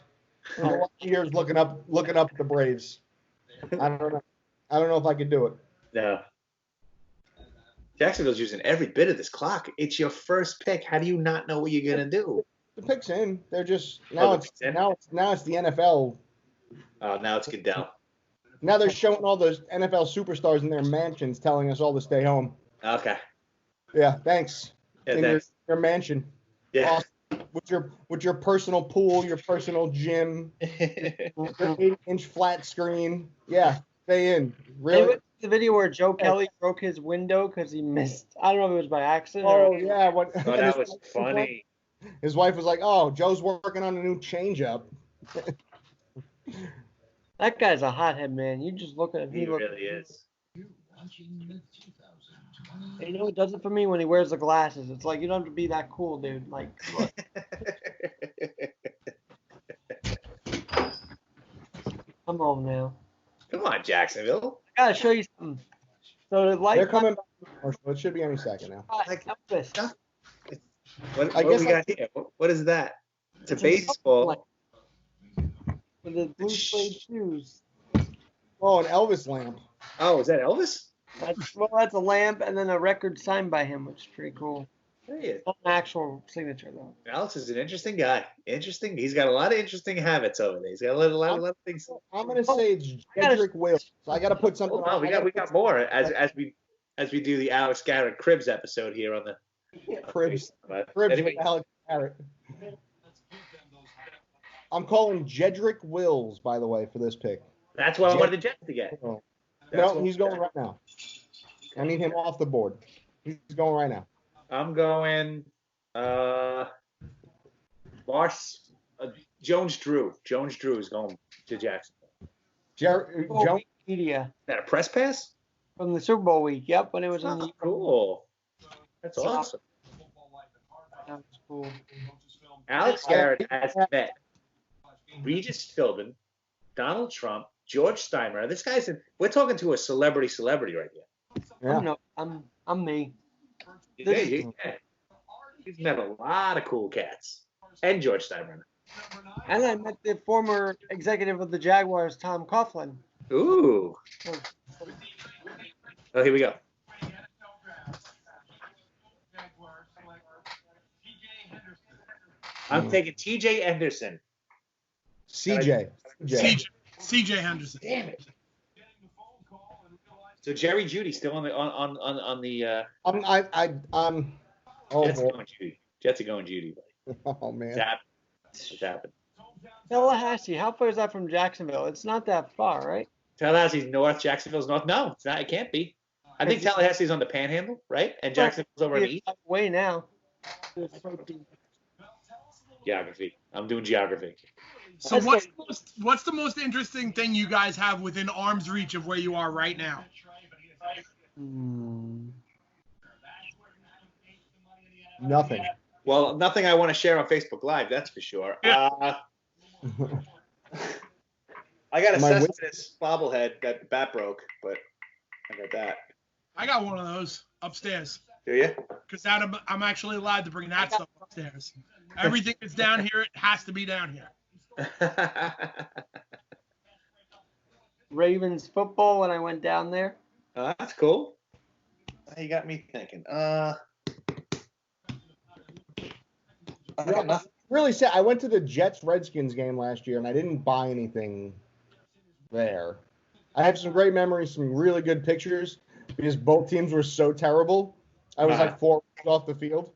A lot of years looking up at the Braves. I don't know. I don't know if I could do it. No. Jacksonville's using every bit of this clock. It's your first pick. How do you not know what you're gonna do? The pick's in. They're just now it's the NFL. Oh, now it's Goodell. Now they're showing all those NFL superstars in their mansions, telling us all to stay home. Okay. Yeah, thanks. Yeah, in thanks. your mansion. Yeah. Awesome. With your personal pool, your personal gym, your 8-inch flat screen. Yeah, stay in. Really? The video where Joe Kelly broke his window because he missed. I don't know if it was by accident. Oh yeah, what? Oh, that was funny. His wife was like, "Oh, Joe's working on a new changeup." That guy's a hothead, man. You just look at him. He really is. You know what does it for me when he wears the glasses? It's like you don't have to be that cool, dude. Like, look. I'm home now. Come on, Jacksonville. I gotta show you something. So the light. They're coming back to the commercial. It should be any second now. Elvis. What I do guess we got here? What is that? It's a baseball. With the blue suede shoes. Oh, an Elvis lamp. Oh, is that Elvis? That's a lamp and then a record signed by him, which is pretty cool. Hey, Not an actual signature though. Alex is an interesting guy. Interesting. He's got a lot of interesting habits over there. He's got a lot of things. I'm gonna say it's Jedrick Wills. So I gotta put something. Hold on, we got more as we do the Alex Garrett Cribs episode here on the Cribs. But Cribs anyway, with Alex Garrett. I'm calling Jedrick Wills, by the way, for this pick. that's what I wanted the Jets to get. No, That's what- he's going right now. I need him off the board. He's going right now. I'm going Jones Drew. Jones Drew is going to Jacksonville. Jones. Media Is that a press pass? from the Super Bowl week. Yep, when it was in the. Cool. That's awesome. That was cool. Alex Garrett has met Regis Philbin, Donald Trump, George Steinbrenner. This guy's we're talking to a celebrity right here. Yeah. I'm me. Yeah. He's met a lot of cool cats. And George Steinbrenner. And I met the former executive of the Jaguars, Tom Coughlin. Ooh. Oh, here we go. I'm taking T.J. Henderson. CJ. CJ Henderson. Damn it. So Jerry Jeudy still on the. Oh Jets are boy. going Jeudy. Jets are going Jeudy. Oh man. It's happened. Tallahassee, how far is that from Jacksonville? It's not that far, right? Tallahassee's north. Jacksonville's north. No, it's not. It can't be. I think Tallahassee's on the Panhandle, right? And Jacksonville's over in the east. Way now. Geography. I'm doing geography. So what's the most interesting thing you guys have within arm's reach of where you are right now? Nothing. Well, nothing I want to share on Facebook Live, that's for sure. I got a Cespedes bobblehead that the bat broke, but I got that. I got one of those upstairs. Do you? Because I'm actually allowed to bring that stuff upstairs. Everything that's down here, it has to be down here. Ravens football when I went down there. That's cool. You got me thinking. I got nothing. Really sad. I went to the Jets-Redskins game last year, and I didn't buy anything there. I have some great memories, some really good pictures, because both teams were so terrible. I was like 4 weeks off the field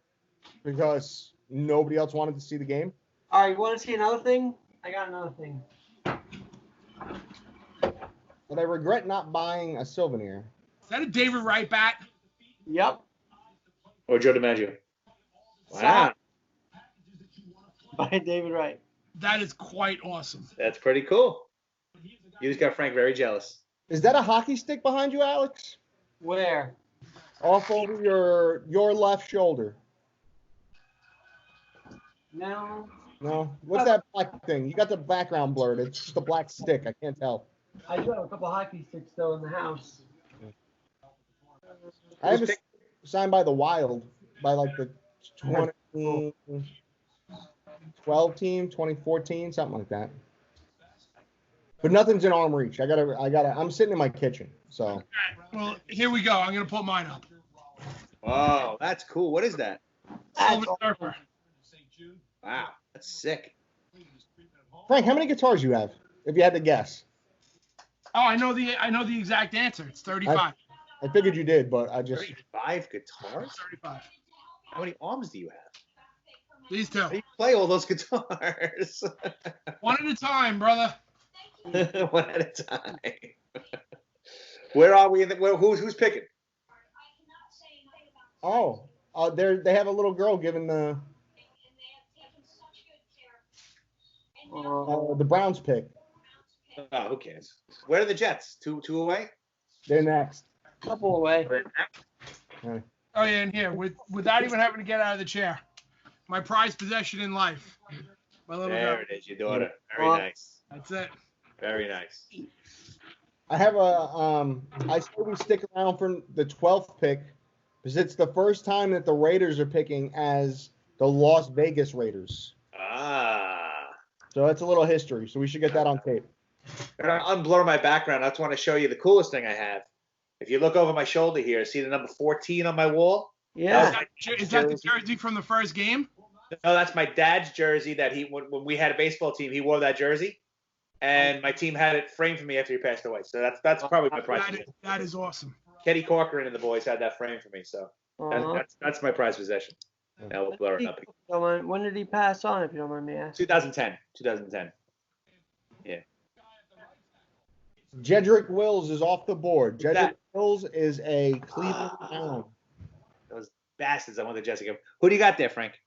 because nobody else wanted to see the game. All right, you want to see another thing? I got another thing. But I regret not buying a souvenir. Is that a David Wright bat? Yep. Or Joe DiMaggio? Wow. Sock by David Wright. That is quite awesome. That's pretty cool. You just got Frank very jealous. Is that a hockey stick behind you, Alex? Where? Off over your left shoulder. No. No. What's that black thing? You got the background blurred. It's just a black stick. I can't tell. I do have a couple hockey sticks though in the house. I have a signed by the Wild, by like the 2012 team, 2014, something like that. But nothing's in arm reach. I'm sitting in my kitchen, so. All right, well, here we go. I'm gonna pull mine up. Wow, that's cool. What is that? Silver Surfer. Wow, that's sick. Frank, how many guitars you have? If you had to guess. Oh, I know the exact answer. It's 35. I figured you did, but I just. 35 guitars? 35. How many arms do you have? These two. How do you play all those guitars? One at a time, brother. One at a time. Where are we? Who's picking? Oh, they have a little girl giving the Browns pick. Oh, who cares? Where are the Jets? Two away? They're next. Couple away. Right. Oh yeah, and here without even having to get out of the chair, my prized possession in life. My little girl. There it is, your daughter. Very nice. That's it. Very nice. I have I say we stick around for the 12th pick because it's the first time that the Raiders are picking as the Las Vegas Raiders. Ah. So that's a little history. So we should get that on tape. I'm gonna unblur my background. I just want to show you the coolest thing I have. If you look over my shoulder here, see the number 14 on my wall? Yeah. Is that the jersey from the first game? No, that's my dad's jersey that when we had a baseball team, he wore that jersey. And my team had it framed for me after he passed away. So that's probably my prize possession. That is awesome. Kenny Corcoran and the boys had that framed for me. So that's my prize possession. Now we'll blur it up. When did he pass on, if you don't mind me asking? 2010. Yeah. Jedrick Wills is off the board. Who's that? Jedrick Wills is a Cleveland Brown. Those bastards. I want the Jessica. Who do you got there, Frank?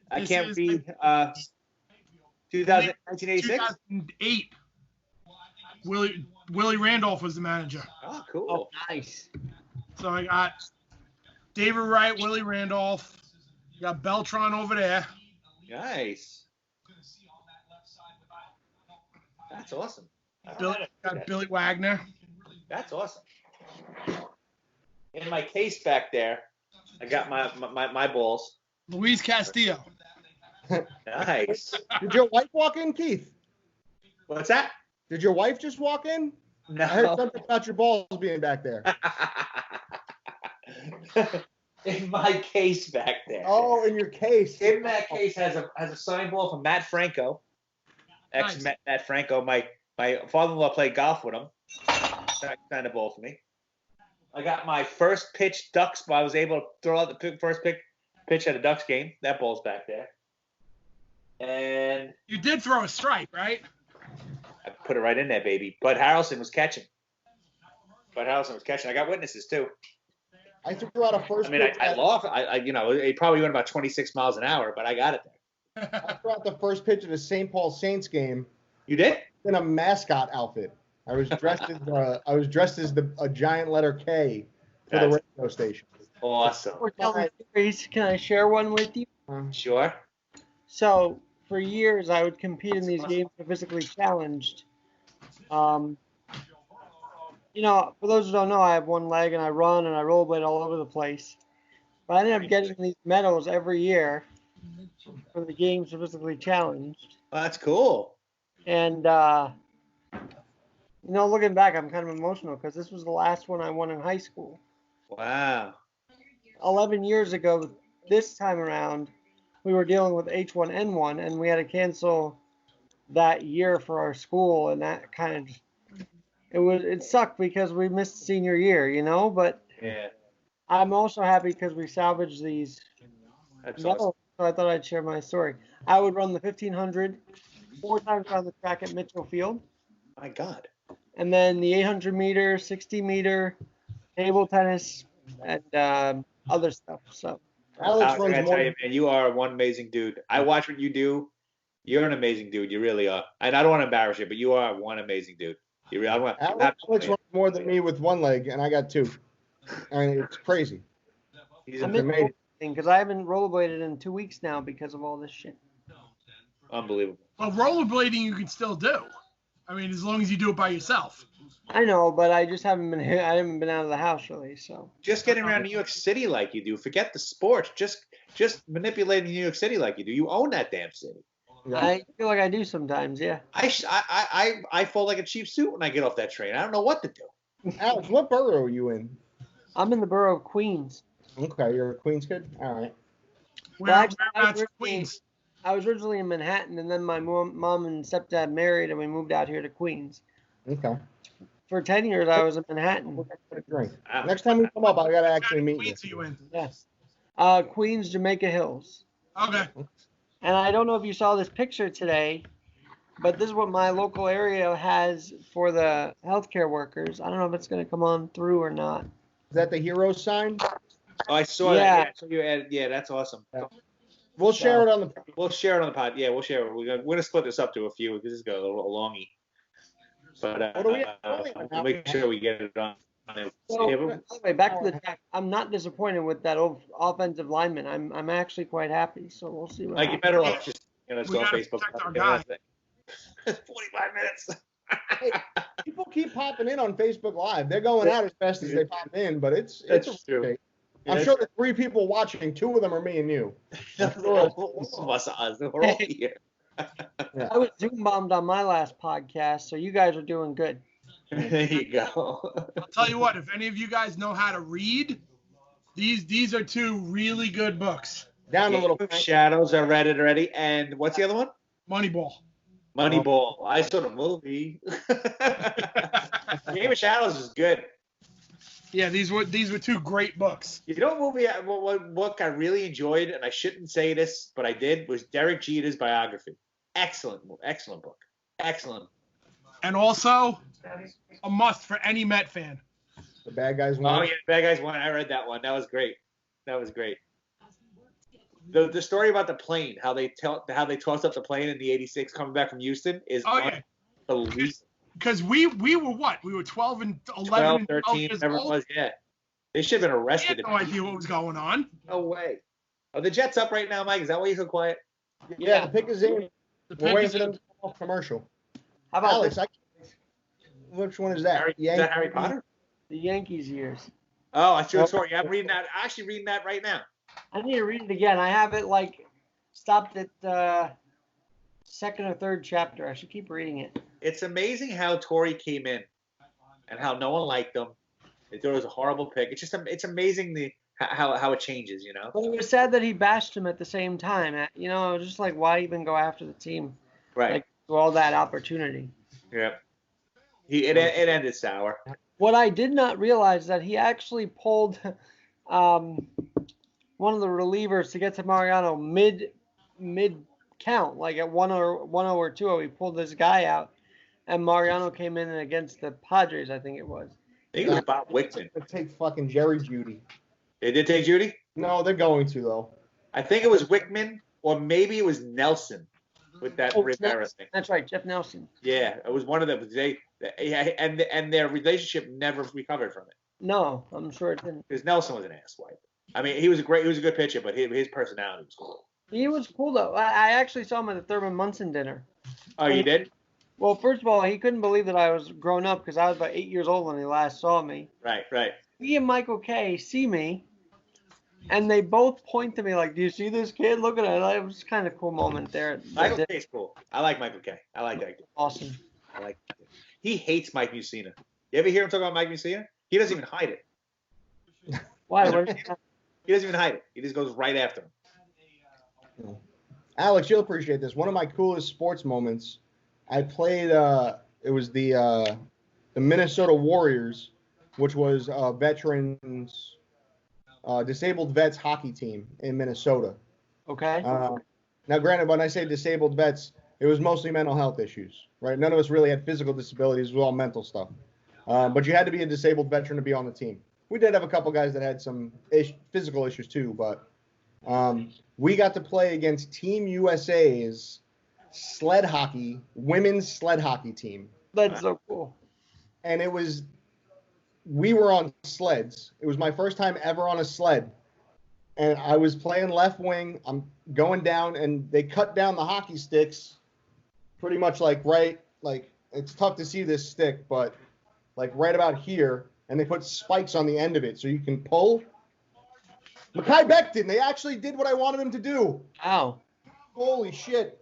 I can't read. 1986? 2008. Willie Randolph was the manager. Oh, cool. Oh, nice. So I got David Wright, Willie Randolph. You got Beltron over there. Nice. That's awesome. Got Billy Wagner. That's awesome. In my case back there, I got my balls. Luis Castillo. Nice. Did your wife walk in, Keith? What's that? Did your wife just walk in? No. I heard something about your balls being back there. In my case back there. Oh, in your case. In that case has a signed ball from Matt Franco. Nice. Matt Franco. My father-in-law played golf with him. Signed a ball for me. I got my first pitch Ducks. I was able to throw out the first pitch at a Ducks game. That ball's back there. And You did throw a strike, right? I put it right in there, baby. Bud Harrelson was catching. I got witnesses too. I threw out a first I mean, pitch. I lost. It probably went about 26 miles an hour, but I got it there. I threw out the first pitch of the St. Paul Saints game You did? in a mascot outfit. I was dressed as a giant letter K for the radio station. Awesome. Or tell me stories. Can I share one with you? Sure. So for years, I would compete in these games for physically challenged. For those who don't know, I have one leg and I run and I rollerblade all over the place. But I ended up getting these medals every year for the games for physically challenged. Well, that's cool. And, looking back, I'm kind of emotional because this was the last one I won in high school. Wow. 11 years ago, this time around, we were dealing with H1N1, and we had to cancel that year for our school, and that kind of it sucked because we missed senior year, but Yeah. I'm also happy because we salvaged these That's medals, so I thought I'd share my story. I would run the 1500 4 times around the track at Mitchell Field, My God. and then the 800 meter, 60 meter, table tennis, and other stuff. So Alex I runs gotta more. tell you, man, you are one amazing dude. I watch what you do. You're an amazing dude. You really are. And I don't want to embarrass you, but you are one amazing dude. You really, Alex runs more than me with one leg, and I got two. I mean, it's crazy. He's I'm amazing. because I haven't rollerbladed in 2 weeks now because of all this shit. unbelievable. Well, rollerblading you can still do. I mean, as long as you do it by yourself. I know, but I just haven't been here. I haven't been out of the house really. So Just getting around New York City like you do. Forget the sport. Just manipulating New York City like you do. You own that damn city. Yeah. I feel like I do sometimes. Yeah. I fall like a cheap suit when I get off that train. I don't know what to do. Alex, what borough are you in? I'm in the borough of Queens. Okay, you're a Queens kid? All right. Whereabouts actually, Queens? I was originally in Manhattan, and then my mom and stepdad married, and we moved out here to Queens. Okay. For 10 years, I was in Manhattan. Drink. Next time we come up, I got to actually meet you. Queens are you in? Yes. Queens, Jamaica Hills. Okay. And I don't know if you saw this picture today, but this is what my local area has for the healthcare workers. I don't know if it's going to come on through or not. Is that the hero sign? Oh, I saw Yeah. that. Yeah, so you added, yeah, that's awesome. We'll share it on the. We'll share it on the pod. Yeah, we'll share it. We're gonna split this up to a few because this is going a little longy. But What do we have? we'll make sure we get it on. So, Yeah, by the way, back to the track. I'm not disappointed with that offensive lineman. I'm actually quite happy. So we'll see what like you're happens. better off just We go on gotta Facebook. protect our guy. 45 minutes. People keep popping in on Facebook Live. They're going out as fast as they pop in, but it's That's true. okay. I'm sure the 3 people watching, 2 of them are me and you. Most of us are. We're all here. I was Zoom bombed on my last podcast, so you guys are doing good. There you go. I'll tell you what, if any of you guys know how to read, these are 2 really good books. Down a little. Shadows, I read it already. And what's the other one? Moneyball. Moneyball. I saw the movie. Game of Shadows is good. Yeah, these were 2 great books. You know what book I really enjoyed, and I shouldn't say this, but I did, was Derek Jeter's biography. Excellent book. Excellent. And also a must for any Met fan. The bad guys Oh won. yeah, Bad Guys One. I read that one. That was great. The story about the plane, how they tossed up the plane in the '86 coming back from Houston is unbelievable. Because we were what? We were 12 and 11 12, and 12 13, years whatever it old. was. Yeah, they should have been We arrested. had no idea what was going on. No way. Are the Jets up right now, Mike? Is that why you're so quiet? Yeah, the pick is in. The We're pick waiting is for them in. to come off commercial. How about Alex, this? which one is that? Is that Harry Potter? The Yankees years? Oh, I sure sorry. I'm reading that. Actually reading that right now. I need to read it again. I have it stopped at second or third chapter. I should keep reading it. It's amazing how Torrey came in and how no one liked him. They thought it was a horrible pick. It's amazing how it changes, you know. But it was sad that he bashed him at the same time. You know, I was just like, why even go after the team? Right. Like, through all that opportunity. Yeah. It ended sour. What I did not realize is that he actually pulled one of the relievers to get to Mariano mid count, like at 1-0 or 2-0. He pulled this guy out, and Mariano came in against the Padres, I think it was. I think it was Bob Wickman. Let's take fucking Jerry Judy. They did take Judy? No, they're going to though. I think it was Wickman, or maybe it was Nelson with that Rivera thing. That's right, Jeff Nelson. Yeah, it was one of them. And their relationship never recovered from it. No, I'm sure it didn't. Because Nelson was an asswipe. I mean, he was a good pitcher, but his personality was cool. He was cool though. I actually saw him at the Thurman Munson dinner. Oh, you did? Well, first of all, he couldn't believe that I was grown up because I was about 8 years old when he last saw me. Right. He and Michael Kay see me, and they both point to me like, "Do you see this kid? Look at it." It was kind of a cool moment there. Michael Kay's cool. I like Michael Kay. I like that kid. Awesome. I like that kid. He hates Mike Mussina. You ever hear him talk about Mike Mussina? He doesn't even hide it. Why? He doesn't even hide it. He just goes right after him. Alex, you'll appreciate this. One of my coolest sports moments. I played. It was the Minnesota Warriors, which was veterans, disabled vets hockey team in Minnesota. Okay. Now, granted, when I say disabled vets, it was mostly mental health issues, right? None of us really had physical disabilities. It was all mental stuff. But you had to be a disabled veteran to be on the team. we did have a couple guys that had some physical issues too, but we got to play against Team USA's women's sled hockey team. That's so cool. And we were on sleds. It was my first time ever on a sled. And I was playing left wing. I'm going down, and they cut down the hockey sticks pretty much it's tough to see this stick, but like right about here, and they put spikes on the end of it so you can pull. Mekhi Becton, they actually did what I wanted them to do. Wow. Holy shit.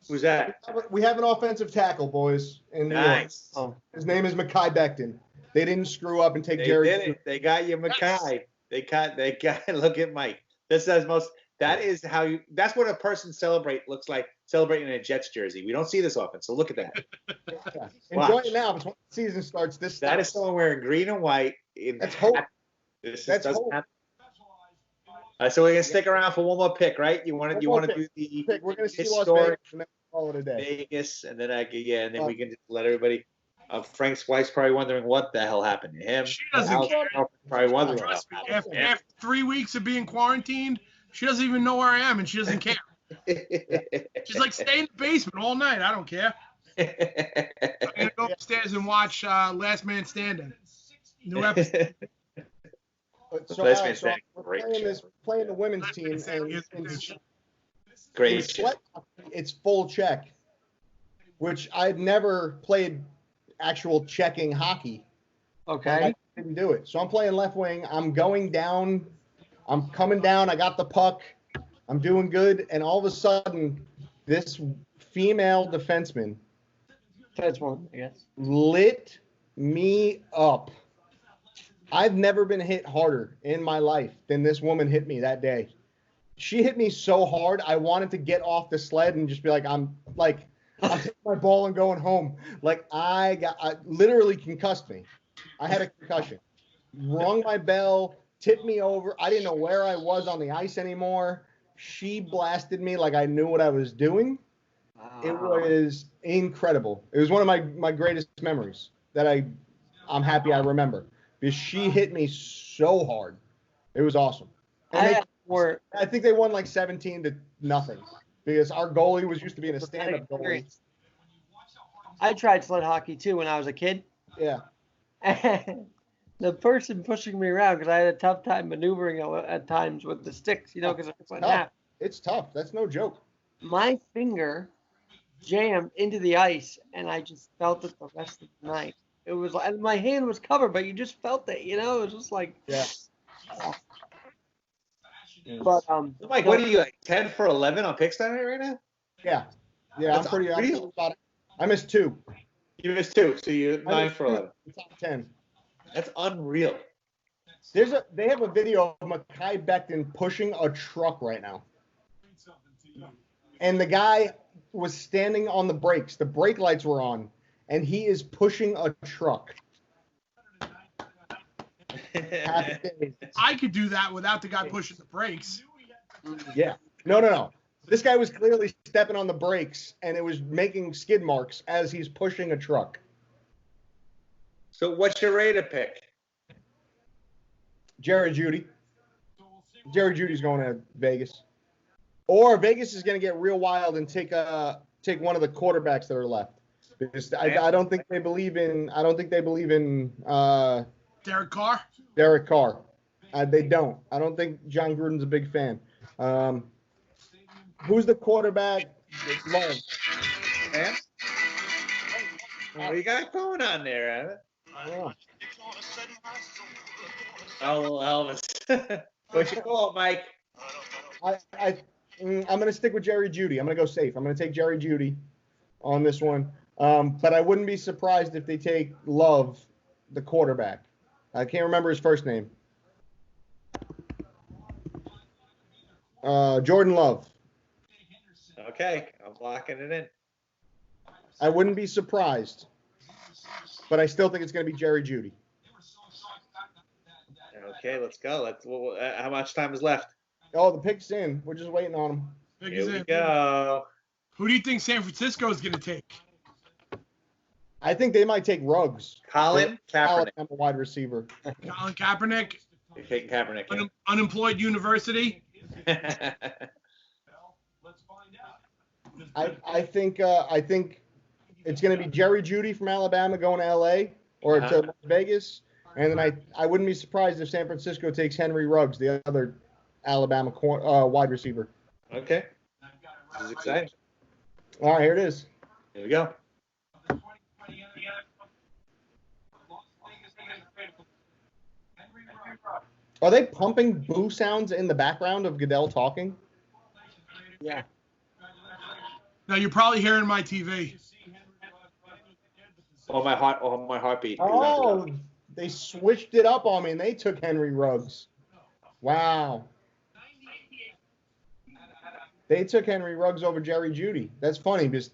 Who's that? We have an offensive tackle, boys, in New York. Nice. Oh. His name is Mekhi Becton. They didn't screw up and take They Jerry. did it. They got you, Mekhi. They got. Look at Mike. That's what a person looks like celebrating in a Jets jersey. We don't see this often, so look at that. Yeah. Enjoy it now, but when the season starts, That is someone wearing green and white. That's hope. That's hope. So we're gonna stick around for one more pick, right? You want to do the pick. We're gonna see Las historic Vegas and then call it a day. Vegas, and then and then we can just let everybody. Frank's wife's probably wondering what the hell happened to him. She doesn't care. Probably wondering. Trust me, after 3 weeks of being quarantined, she doesn't even know where I am, and she doesn't care. She's like, stay in the basement all night. I don't care. I'm gonna go upstairs and watch Last Man Standing. New episode. So, Last Alex, Man Standing, we're great playing the women's Last team, Man Standing and is good. Great. in sled hockey, it's full check, which I'd never played actual checking hockey. Okay. I didn't do it. So I'm playing left wing. I'm going down. I'm coming down. I got the puck. I'm doing good. And all of a sudden, this female defenseman That's one, I guess. lit me up. I've never been hit harder in my life than this woman hit me that day. She hit me so hard, I wanted to get off the sled and just be like, I'm taking my ball and going home. Like I literally concussed me. I had a concussion. Rung my bell, tipped me over. I didn't know where I was on the ice anymore. She blasted me like I knew what I was doing. Wow. It was incredible. It was one of my greatest memories that I'm happy I remember. Because she hit me so hard. It was awesome. And I think they won like 17-0 because our goalie was used to being a stand-up goalie. I tried sled hockey too when I was a kid. Yeah. And the person pushing me around, because I had a tough time maneuvering at times with the sticks, because it went half. It's tough. That's no joke. My finger jammed into the ice, and I just felt it the rest of the night. It was like, and my hand was covered, but you just felt it, It was just like. Yeah. But Mike, what are you like 10 for 11 on Pickstar right now? Yeah. That's I'm pretty unreal. about it. I missed 2. You missed 2, so you're 9 for 11. Top 10. That's unreal. They have a video of Mekhi Becton pushing a truck right now. And the guy was standing on the brakes. The brake lights were on, and he is pushing a truck. I could do that without the guy pushing the brakes. Yeah. No. This guy was clearly stepping on the brakes, and it was making skid marks as he's pushing a truck. So what's your rate of pick? Jerry Jeudy. Jerry Judy's going to Vegas. Or Vegas is going to get real wild and take one of the quarterbacks that are left. Because I don't think they believe in Derek Carr? Derek Carr. They don't. I don't think John Gruden's a big fan. Who's the quarterback? Love. Man? What do you got going on there, Yeah. Oh, Elvis. What's your call, Mike? I'm going to stick with Jerry Jeudy. I'm going to go safe. I'm going to take Jerry Jeudy on this one. But I wouldn't be surprised if they take Love, the quarterback. I can't remember his first name. Jordan Love. Okay, I'm locking it in. I wouldn't be surprised. But I still think it's going to be Jerry Jeudy. Okay, let's go. How much time is left? Oh, the pick's in. We're just waiting on him. Here we go. Who do you think San Francisco is going to take? I think they might take Ruggs. Colin Kaepernick. I'm a wide receiver. Colin Kaepernick, You're taking Kaepernick. Yeah. unemployed university. I think it's going to be Jerry Jeudy from Alabama going to L.A. or to Las Vegas, and then I wouldn't be surprised if San Francisco takes Henry Ruggs, the other Alabama wide receiver. Okay. This is exciting. All right, here it is. Here we go. Are they pumping boo sounds in the background of Goodell talking? Yeah. No, you're probably hearing my TV. Oh, my heartbeat. Oh, they switched it up on me, and they took Henry Ruggs. Wow. They took Henry Ruggs over Jerry Jeudy. That's funny because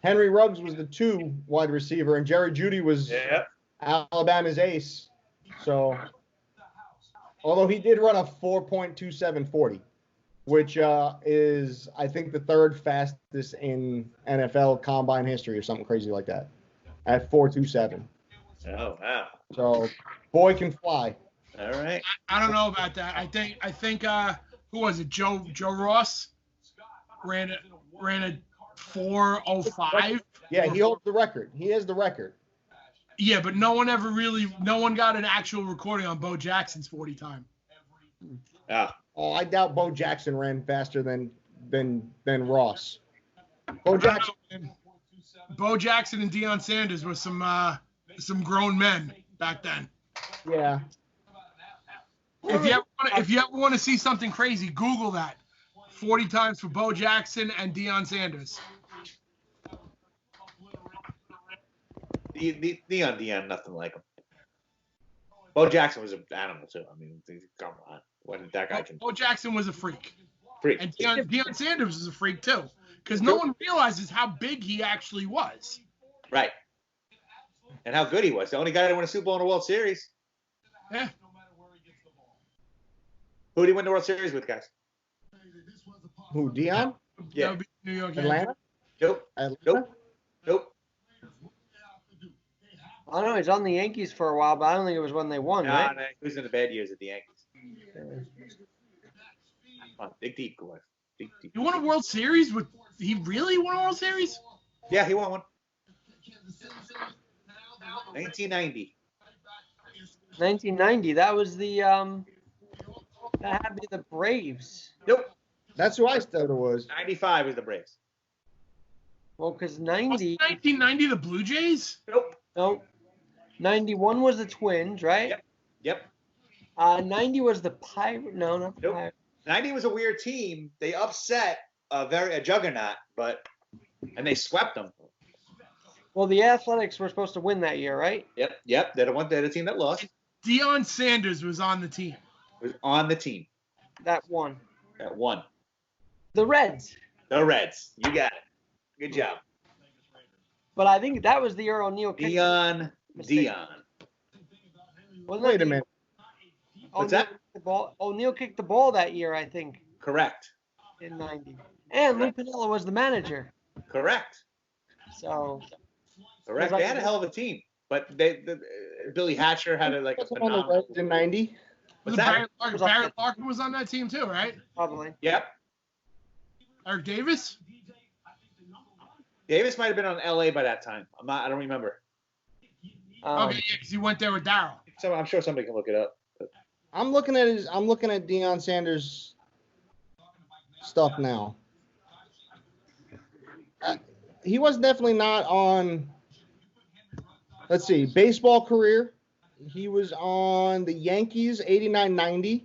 Henry Ruggs was the 2 wide receiver, and Jerry Jeudy was Alabama's ace. So, although he did run a 4.2740, which is, I think, the 3rd fastest in NFL combine history or something crazy like that, at 4.27. Oh, wow. So, boy can fly. All right. I don't know about that. I think who was it? Joe Ross ran a 4.05. Yeah, he holds the record. He has the record. Yeah, but no one got an actual recording on Bo Jackson's 40 time. Yeah. Oh, I doubt Bo Jackson ran faster than Ross. Bo Jackson and Deion Sanders were some grown men back then. Yeah. If you ever want to see something crazy, Google that. 40 times for Bo Jackson and Deion Sanders. Deion, nothing like him. Bo Jackson was an animal too. I mean, come on, what did that guy can? Bo Jackson was a freak. Freak. And Deion Sanders was a freak too, because no one realizes how big he actually was. Right. And how good he was. The only guy that won a Super Bowl and a World Series. Yeah. Who did he win the World Series with, guys? Who, Deion? Yeah. That would be New York Atlanta? Nope. Atlanta? Nope. I don't know. He's on the Yankees for a while, but I don't think it was when they won, right? No, he was in the bad years at the Yankees. Come on, dig deep, boys. Dig deep. He won a World Series with. He really won a World Series? Yeah, he won one. 1990. 1990. That was the that had to be the Braves. Nope. That's who I thought it was. 95 was the Braves. Well, because Was 90. 1990 the Blue Jays? Nope. No. 91 was the Twins, right? Yep. 90 was the Pirate. No, not the Nope. Pirate. 90 was a weird team. They upset a juggernaut, and they swept them. Well, the Athletics were supposed to win that year, right? Yep. They're the team that lost. Deion Sanders was on the team. Was on the team That won. that won. The Reds. The Reds. You got it. Good job. But I think that was the year O'Neal kicked. Deion. Wasn't Wait that a minute. What's that? O'Neal kicked the ball that year, I think, Correct. in 90. And Lou Piniella was the manager. Correct. So, Correct. They had a hell of a team, but Billy Hatcher had a Wasn't on the phenomenal. Reds in 90. Was What's it that? Barrett Larkin was on that team too, right? probably. Yep. Eric Davis? Davis might have been on LA by that time. I don't remember. Okay, yeah, because he went there with Darryl. So I'm sure somebody can look it up. I'm looking at Deion Sanders stuff now. He was definitely not on. Let's see, baseball career. He was on the Yankees 89-90,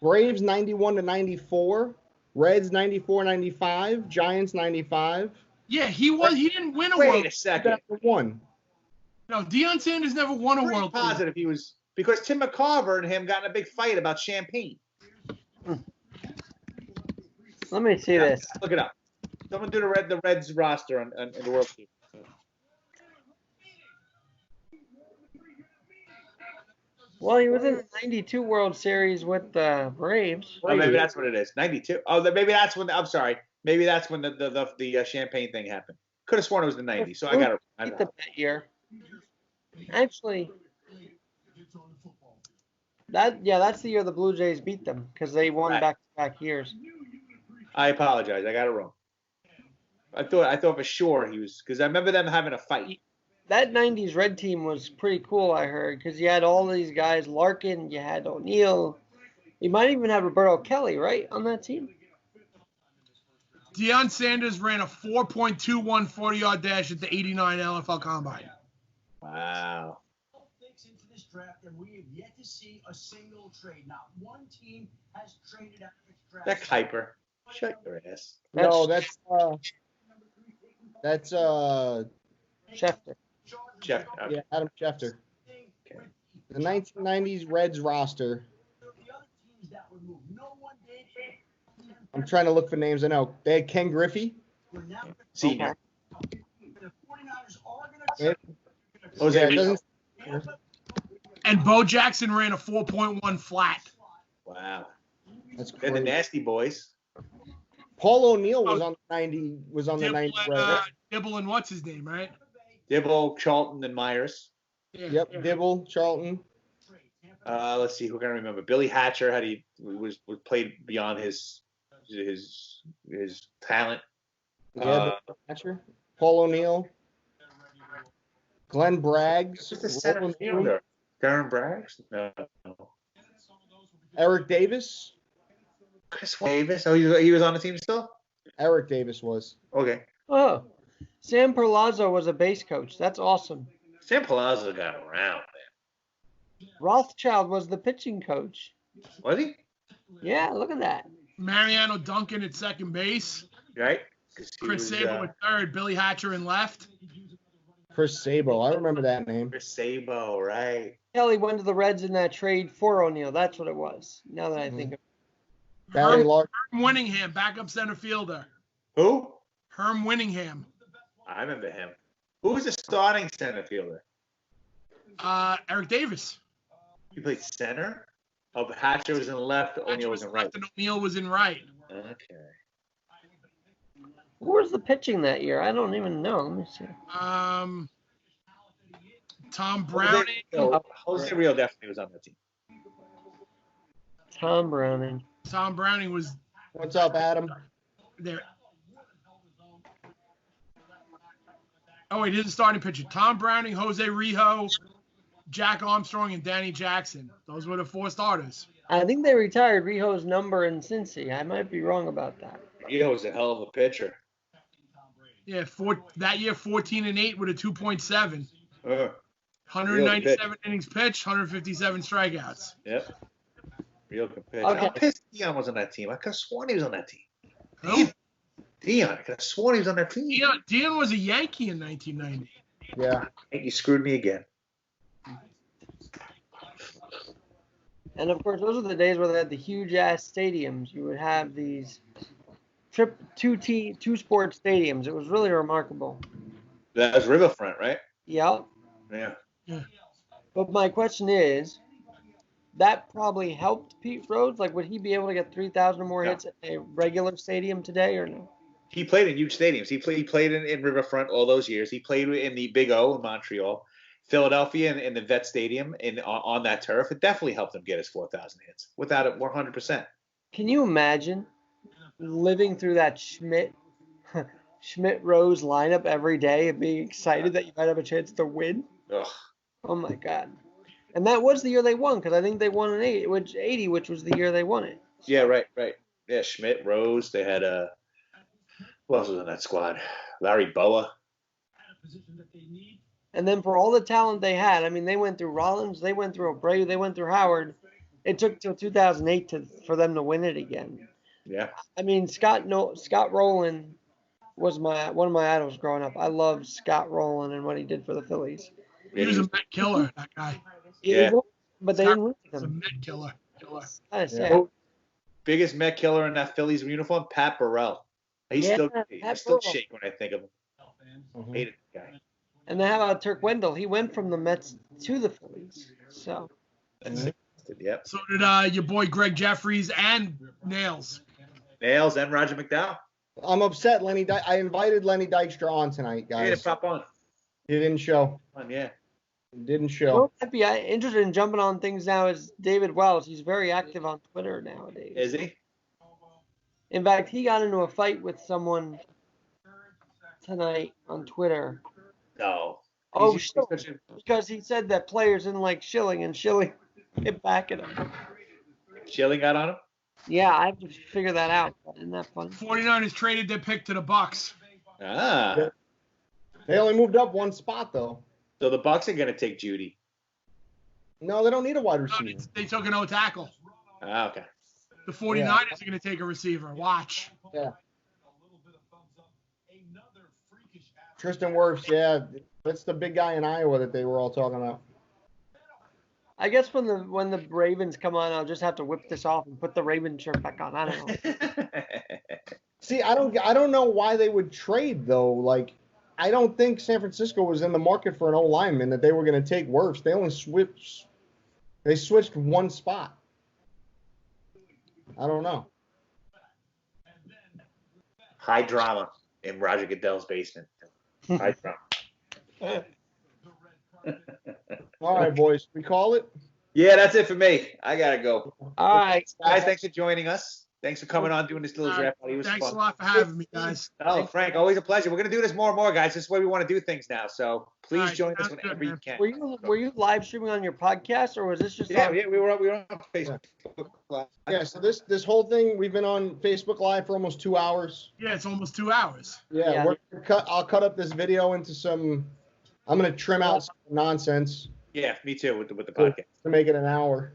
Braves 91-94, Reds 94-95, Giants 95. Yeah, he was. He didn't win a Wait World. a second. One. No, Deion Sanders never won a Pretty World. positive he was because Tim McCarver and him got in a big fight about champagne. Let me see this. Look it up. Someone do the Reds roster on the World Series. Well, he was in the 92 World Series with the Braves. Oh, maybe that's what it is. 92. Oh, maybe that's when. I'm sorry. Maybe that's when the champagne thing happened. Could have sworn it was the 90. So I got it. Beat them that year. Actually, that's the year the Blue Jays beat them because they won Right. back-to-back years. I apologize. I got it wrong. I thought for sure he was, because I remember them having a fight. That 90s Red team was pretty cool, I heard, because you had all these guys, Larkin, you had O'Neill. You might even have Roberto Kelly, right, on that team? Deion Sanders ran a 4.21 40-yard dash at the 89 NFL Combine. Wow. Into this draft, and we have yet to see a single trade. Not one team has traded out its draft. That Kuiper. Shut your ass. No, that's Schefter. Jeff. yeah, Adam Schefter. Okay. The 1990s Reds roster. The other teams that were moved, no one did. I'm trying to look for names. I know they had Ken Griffey. We're now Senior. the 49ers are going Yeah. to Jose Yeah, it Rizzo. doesn't- And Bo Jackson ran a 4.1 flat. Wow. That's And the crazy. Nasty Boys. Paul O'Neill was on the 90. Was on the Dibble 90 and, Reds. Dibble and what's his name, right? Dibble, Charlton, and Myers. Yeah. Yep, Dibble, Charlton. Let's see. Who can I remember? Billy Hatcher was played beyond his talent. Yeah, Hatcher. Paul O'Neill. Glenn Braggs. Who's the center Roland fielder? Darren Braggs? No. Eric Davis. Chris Davis. Oh, he was on the team still? Eric Davis was. Okay. Oh, Sam Perlazzo was a base coach. That's awesome. Sam Palazzo got around, man. Rothschild was the pitching coach. Was he? Yeah, look at that. Mariano Duncan at second base. Right? 'Cause he Chris was, Sable at third. Billy Hatcher in left. Chris Sabo. I remember that name. Chris Sabo, right. Kelly went to the Reds in that trade for O'Neill. That's what it was. Now that I think of it. Barry Herm Larkin. Winningham, backup center fielder. Who? Herm Winningham. I remember him. Who was the starting center fielder? Eric Davis. He played center? Oh, but Hatcher was in left, O'Neill Hatcher was in right. left and O'Neill was in right. Okay. Who was the pitching that year? I don't even know. Let me see. Tom Browning. Jose Rio definitely was on the team. Tom Browning. Tom Browning was What's up, Adam? there. Oh, he didn't starting pitcher. Tom Browning, Jose Rijo, Jack Armstrong, and Danny Jackson. Those were the four starters. I think they retired Rijo's number in Cincy. I might be wrong about that. Rio was a hell of a pitcher. Yeah, that year 14-8 with a 2.7. 197 Real innings pitched, 157 strikeouts. Yep. Rio can pitch. Okay. I'm pissed Dion was on that team. I could have sworn he was on that team. Who? Dion. I could have sworn he was on that team. Dion was a Yankee in 1990. Yeah. I think you screwed me again. And of course, those are the days where they had the huge ass stadiums. You would have these two sports stadiums. It was really remarkable. That was Riverfront, right? Yep. Yeah. But my question is, that probably helped Pete Rose. Like, would he be able to get 3,000 or more No. hits at a regular stadium today, or no? He played in huge stadiums. He played in Riverfront all those years. He played in the Big O in Montreal, Philadelphia, in the Vet Stadium, on that turf. It definitely helped him get his 4,000 hits. Without it, 100%. Can you imagine living through that Schmidt Rose lineup every day and being excited that you might have a chance to win? Ugh. Oh my God! And that was the year they won, because I think they won in 80, which was the year they won it. Yeah, right. Yeah, Schmidt, Rose. They had who else was on that squad? Larry Boa. And then for all the talent they had, I mean, they went through Rollins, they went through Abreu, they went through Howard. It took till 2008 for them to win it again. Yeah. I mean, Scott Rowland was one of my idols growing up. I loved Scott Rowland and what he did for the Phillies. He was a Met killer, that guy. Yeah. But they didn't win He was a him. Met killer. That's Yeah. sad. Biggest Met killer in that Phillies uniform, Pat Burrell. I Yeah, still Pat still Burrell. shake when I think of him. Mhm. Hated the guy. And then how about Turk Wendell? He went from the Mets to the Phillies. So That's it. Yep. So did your boy Greg Jeffries and Nails. Nails and Roger McDowell. I'm upset. I invited Lenny Dykstra on tonight, Hey, to guys. pop on. He didn't show. Fun, yeah. Didn't You know show. what might be interested in jumping on things now is David Wells. He's very active on Twitter nowadays. Is he? In fact, he got into a fight with someone tonight on Twitter. No. Oh, He's usually Schilling, such a- because he said that players didn't like Schilling, and Schilling hit back at him. Chilling got on him? Yeah, I have to figure that out. Isn't that funny? 49ers traded their pick to the Bucks. Ah. They only moved up one spot though. So the Bucks are going to take Judy. No, they don't need a wide No, receiver. they took an O tackle. Ah, okay. The 49ers are going to take a receiver. Watch. Yeah. Tristan Wirfs, yeah, that's the big guy in Iowa that they were all talking about. I guess when the Ravens come on, I'll just have to whip this off and put the Raven shirt back on. I don't know. See, I don't know why they would trade though. Like, I don't think San Francisco was in the market for an O lineman that they were going to take Wirfs. They only switched one spot. I don't know. High drama in Roger Goodell's basement. High drama. All right, boys, we call it. Yeah, that's it for me. I got to go. All right. Guys, thanks for joining us. Thanks for coming on, doing this little draft. It was Thanks fun. a lot for having me, guys. Oh, Frank, always a pleasure. We're going to do this more and more, guys. This is the way we want to do things now. So please All right, join us sounds whenever good, you man. can. Were you live streaming on your podcast, or was this just? Yeah, on- we were on Facebook Live. Yeah, so this whole thing, we've been on Facebook Live for almost 2 hours. Yeah, it's almost 2 hours. Yeah, Yeah. We're gonna I'll cut up this video into some. I'm gonna trim out some nonsense Yeah, me too with the podcast. to make it an hour,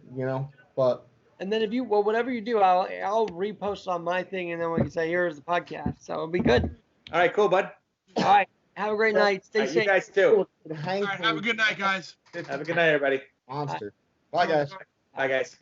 But And then whatever you do, I'll repost on my thing, and then we can say here's the podcast. So it'll be good. All right, cool, bud. All right. Have a great night. Stay All right, safe. you guys too. All right, have a good night, guys. Have a good night, everybody. monster. Bye, guys. Bye, guys.